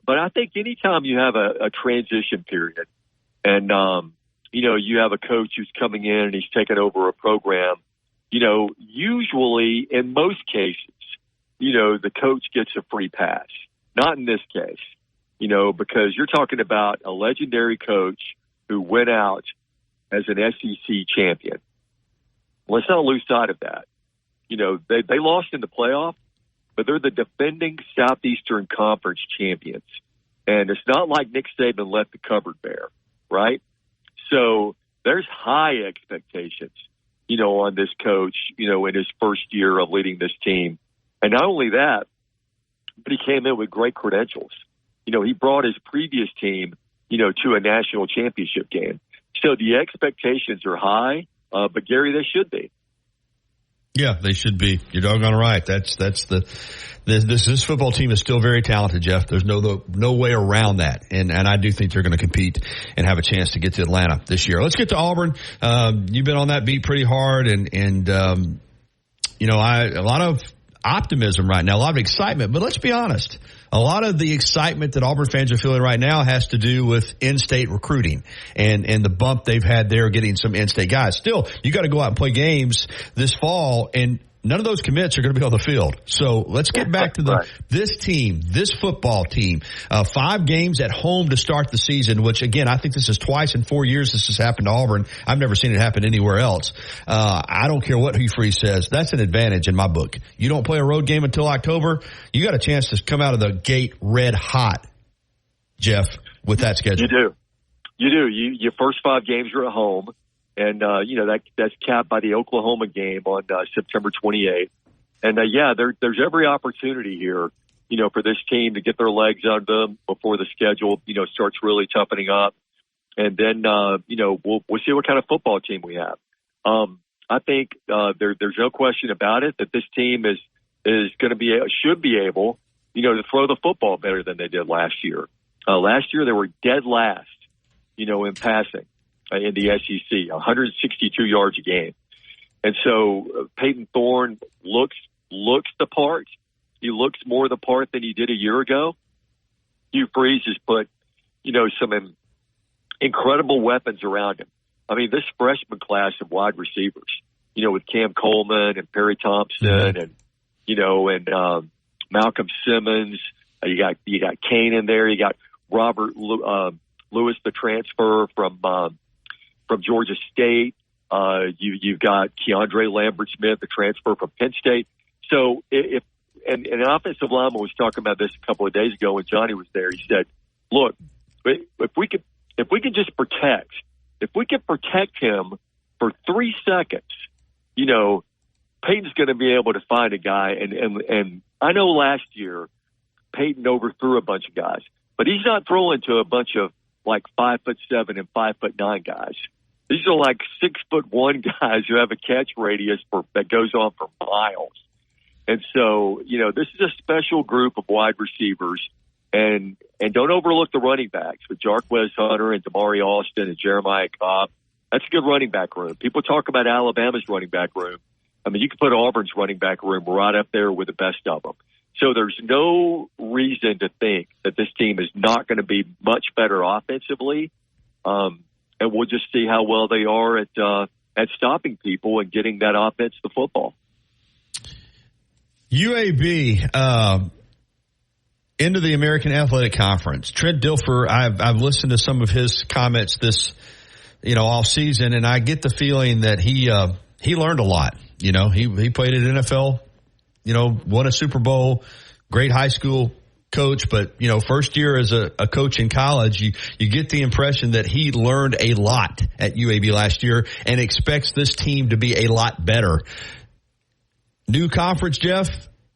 But I think anytime you have a transition period and, you have a coach who's coming in and he's taking over a program, usually in most cases, the coach gets a free pass. Not in this case, because you're talking about a legendary coach who went out as an SEC champion. Let's not lose sight of that. They lost in the playoff, but they're the defending Southeastern Conference champions. And it's not like Nick Saban let the cupboard bare, right? So there's high expectations, on this coach, in his first year of leading this team. And not only that, but he came in with great credentials. He brought his previous team, to a national championship game. So the expectations are high, but Gary, they should be. Yeah, they should be. You're doggone right. This football team is still very talented, Jeff. There's no way around that. And I do think they're going to compete and have a chance to get to Atlanta this year. Let's get to Auburn. You've been on that beat pretty hard and a lot of optimism right now, a lot of excitement, but let's be honest. A lot of the excitement that Auburn fans are feeling right now has to do with in-state recruiting and the bump they've had there getting some in-state guys. Still, you got to go out and play games this fall, and none of those commits are going to be on the field. So let's get back to this football team. 5 games at home to start the season, which, again, I think this is twice in 4 years this has happened to Auburn. I've never seen it happen anywhere else. I don't care what Hugh Freeze says. That's an advantage in my book. You don't play a road game until October, you got a chance to come out of the gate red hot, Jeff, with that schedule. You do. Your first 5 games are at home. And, that's capped by the Oklahoma game on September 28th. And, there's every opportunity here, for this team to get their legs under them before the schedule, starts really toughening up. And then, we'll see what kind of football team we have. I think there's no question about it that this team is going to should be able, to throw the football better than they did last year. Last year they were dead last, in passing. In the SEC, 162 yards a game. And so Peyton Thorne looks the part. He looks more the part than he did a year ago. Hugh Freeze has put, some incredible weapons around him. I mean, this freshman class of wide receivers, with Cam Coleman and Perry Thompson and Malcolm Simmons. You got Kane in there. You got Robert Lewis, the transfer from Georgia State. You've got Keandre Lambert-Smith, the transfer from Penn State. So if an offensive lineman was talking about this a couple of days ago when Johnny was there, he said, look, if we could just protect him for 3 seconds, Peyton's going to be able to find a guy. And I know last year Peyton overthrew a bunch of guys, but he's not throwing to a bunch of like 5'7" and 5'9" guys. These are like 6'1" guys who have a catch radius that goes on for miles. And so, this is a special group of wide receivers, and don't overlook the running backs with Jarquez Hunter and Damari Alston and Jeremiah Cobb. That's a good running back room. People talk about Alabama's running back room. I mean, you can put Auburn's running back room right up there with the best of them. So there's no reason to think that this team is not going to be much better offensively. And we'll just see how well they are at stopping people and getting that offense the football. UAB into the American Athletic Conference. Trent Dilfer, I've listened to some of his comments this, all season, and I get the feeling that he learned a lot. He played at NFL, won a Super Bowl, great high school coach, but first year as a coach in college, you get the impression that he learned a lot at UAB last year and expects this team to be a lot better. New conference, Jeff,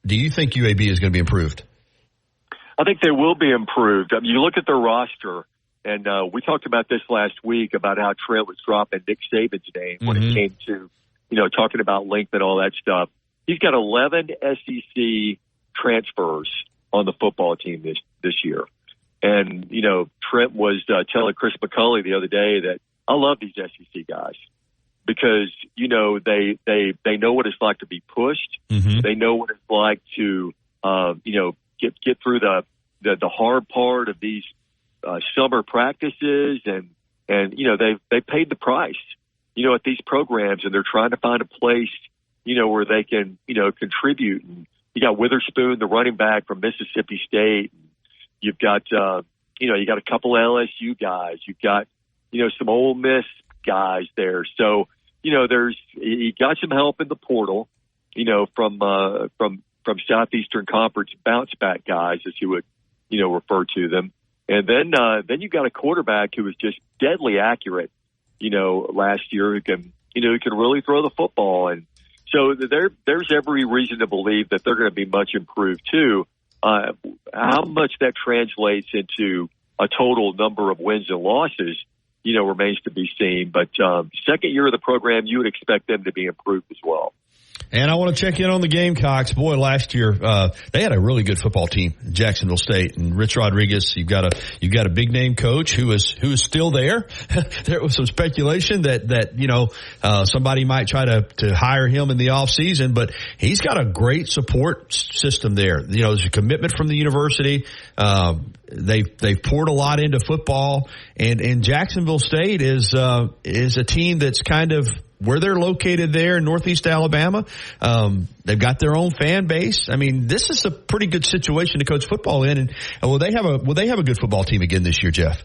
do you think UAB is going to be improved? I think they will be improved. I mean, you look at their roster, and we talked about this last week about how Trent was dropping Nick Saban's name when it came to, talking about length and all that stuff. He's got 11 SEC transfers on the football team this year. And, Trent was telling Chris McCulley the other day that I love these SEC guys because, they know what it's like to be pushed. Mm-hmm. They know what it's like to, get through the hard part of these summer practices and they paid the price, at these programs, and they're trying to find a place, where they can, contribute. And you got Witherspoon, the running back from Mississippi State. You've got, you got a couple LSU guys. You've got, some Ole Miss guys there. So, he got some help in the portal, from Southeastern Conference bounce back guys, as you would, refer to them. And then you got a quarterback who was just deadly accurate, last year who can really throw the football. And so there's every reason to believe that they're going to be much improved too. How much that translates into, a total number of wins and losses, remains to be seen. But second year of the program, you would expect them to be improved as well. And I want to check in on the Gamecocks. Boy, last year they had a really good football team, Jacksonville State, and Rich Rodriguez. You've got a big name coach who is still there. There was some speculation that somebody might try to hire him in the off season, but he's got a great support system there. There's a commitment from the university. They've poured a lot into football, and Jacksonville State is a team that's kind of where they're located there in Northeast Alabama. They've got their own fan base. I mean, this is a pretty good situation to coach football in. And will they have a good football team again this year, Jeff?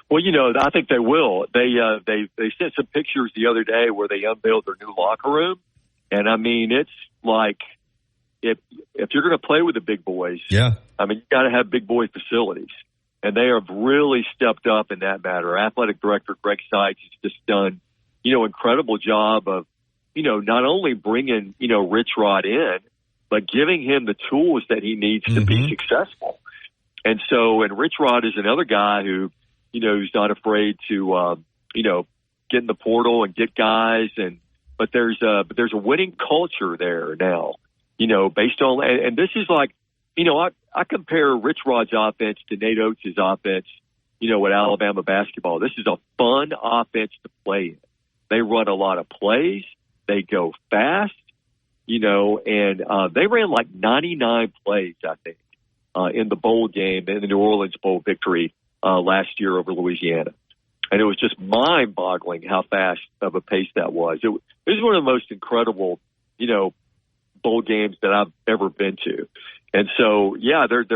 Well, I think they will. They sent some pictures the other day where they unveiled their new locker room, and I mean, it's like if you're going to play with the big boys, yeah. I mean, you got to have big boy facilities, and they have really stepped up in that matter. Athletic director Greg Sykes has just done incredible job of, not only bringing, Rich Rod in, but giving him the tools that he needs to be successful. And Rich Rod is another guy who, who's not afraid to, get in the portal and get guys. But there's a winning culture there now, based on, and this is like, I compare Rich Rod's offense to Nate Oates' offense, at Alabama basketball. This is a fun offense to play in. They run a lot of plays. They go fast, and they ran like 99 plays, I think, in the bowl game, in the New Orleans Bowl victory last year over Louisiana. And it was just mind-boggling how fast of a pace that was. It was one of the most incredible, bowl games that I've ever been to. And so, yeah, there's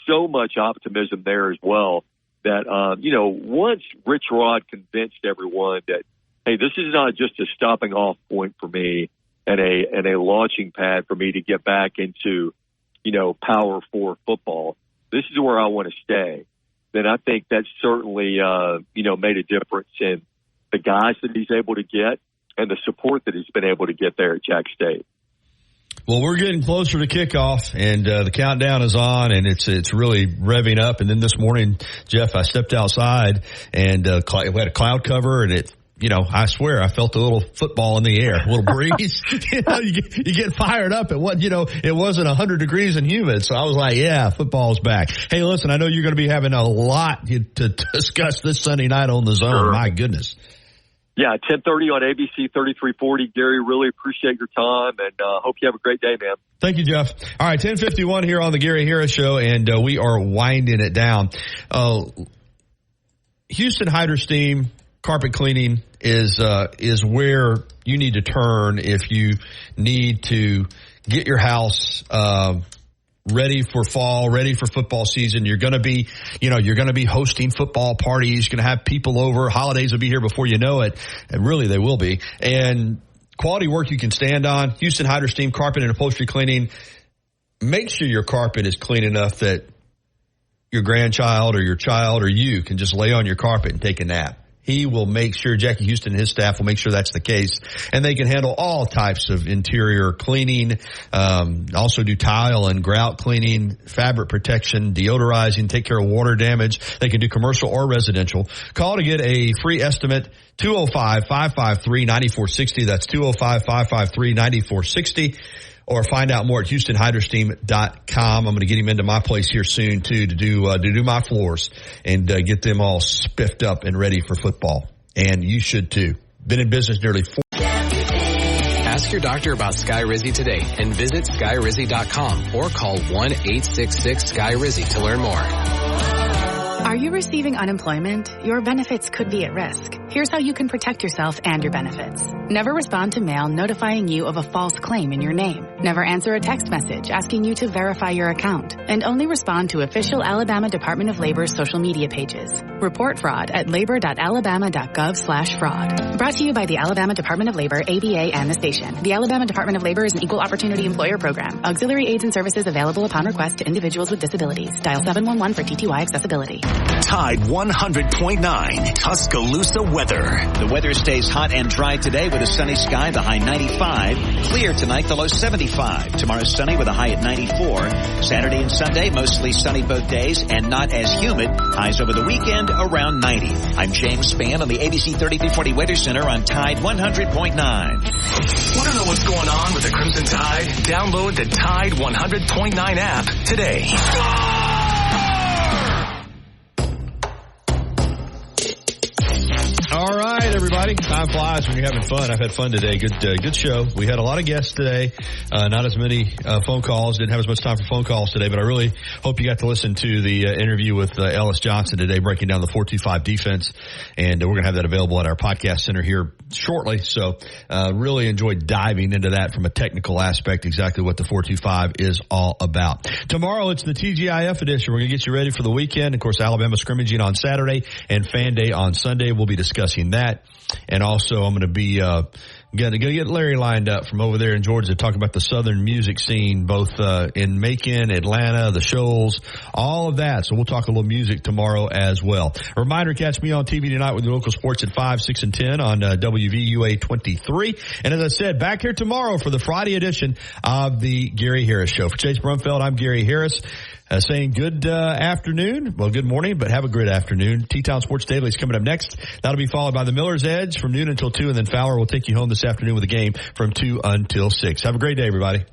so much optimism there as well that, once Rich Rod convinced everyone that, hey, this is not just a stopping off point for me and a launching pad for me to get back into, Power 4 football. This is where I want to stay. Then I think that certainly, made a difference in the guys that he's able to get and the support that he's been able to get there at Jack State. Well, we're getting closer to kickoff, and the countdown is on, and it's really revving up. And then this morning, Jeff, I stepped outside, and we had a cloud cover, and I swear I felt a little football in the air, a little breeze. You get fired up at what, it wasn't 100 degrees and humid. So I was like, yeah, football's back. Hey, listen, I know you're going to be having a lot to discuss this Sunday night on The Zone. Sure. My goodness. Yeah, 10:30 on ABC 3340. Gary, really appreciate your time, and hope you have a great day, man. Thank you, Jeff. All right, 10:51 here on the Gary Harris Show, and we are winding it down. Houston Hydro-Steam carpet cleaning is where you need to turn if you need to get your house ready for fall, ready for football season. You're going to be hosting football parties. You're going to have people over. Holidays will be here before you know it. And really, they will be. And quality work you can stand on. Houston Hydro-Steam Carpet and Upholstery Cleaning. Make sure your carpet is clean enough that your grandchild or your child or you can just lay on your carpet and take a nap. He will make sure, Jackie Houston and his staff will make sure that's the case. And they can handle all types of interior cleaning, also do tile and grout cleaning, fabric protection, deodorizing, take care of water damage. They can do commercial or residential. Call to get a free estimate, 205-553-9460. That's 205-553-9460. Or find out more at HoustonHydroSteam.com. I'm going to get him into my place here soon too to do my floors and get them all spiffed up and ready for football. And you should too. Been in business nearly 4. Ask your doctor about Skyrizi today and visit Skyrizi.com or call 1-866-SKY-RIZZI to learn more. Are you receiving unemployment? Your benefits could be at risk. Here's how you can protect yourself and your benefits. Never respond to mail notifying you of a false claim in your name. Never answer a text message asking you to verify your account. And only respond to official Alabama Department of Labor's social media pages. Report fraud at labor.alabama.gov/fraud. Brought to you by the Alabama Department of Labor, ABA, and the station. The Alabama Department of Labor is an equal opportunity employer program. Auxiliary aids and services available upon request to individuals with disabilities. Dial 711 for TTY accessibility. Tide 100.9 Tuscaloosa weather. The weather stays hot and dry today with a sunny sky, the high 95. Clear tonight, the low 70. 75. Tomorrow sunny with a high at 94. Saturday and Sunday, mostly sunny both days and not as humid. Highs over the weekend around 90. I'm James Spann on the ABC 3340 Weather Center on Tide 100.9. Want to know what's going on with the Crimson Tide? Download the Tide 100.9 app today. All right, everybody. Time flies when you're having fun. I've had fun today. Good show. We had a lot of guests today. Not as many phone calls. Didn't have as much time for phone calls today, but I really hope you got to listen to the interview with Ellis Johnson today, breaking down the 4-2-5 defense. And we're going to have that available at our podcast center here shortly. So really enjoyed diving into that from a technical aspect, exactly what the 4-2-5 is all about. Tomorrow, it's the TGIF edition. We're going to get you ready for the weekend. Of course, Alabama scrimmaging on Saturday and Fan Day on Sunday. We'll be discussing that. And also, I'm going to be going to get Larry lined up from over there in Georgia to talk about the Southern music scene, both in Macon, Atlanta, the Shoals, all of that. So we'll talk a little music tomorrow as well. A reminder, catch me on TV tonight with the local sports at 5, 6, and 10 on WVUA 23. And as I said, back here tomorrow for the Friday edition of the Gary Harris Show. For Chase Brumfeld, I'm Gary Harris. Saying good afternoon. Well, good morning, but have a great afternoon. T-Town Sports Daily is coming up next. That'll be followed by the Miller's Edge from noon until 2, and then Fowler will take you home this afternoon with a game from 2 until 6. Have a great day, everybody.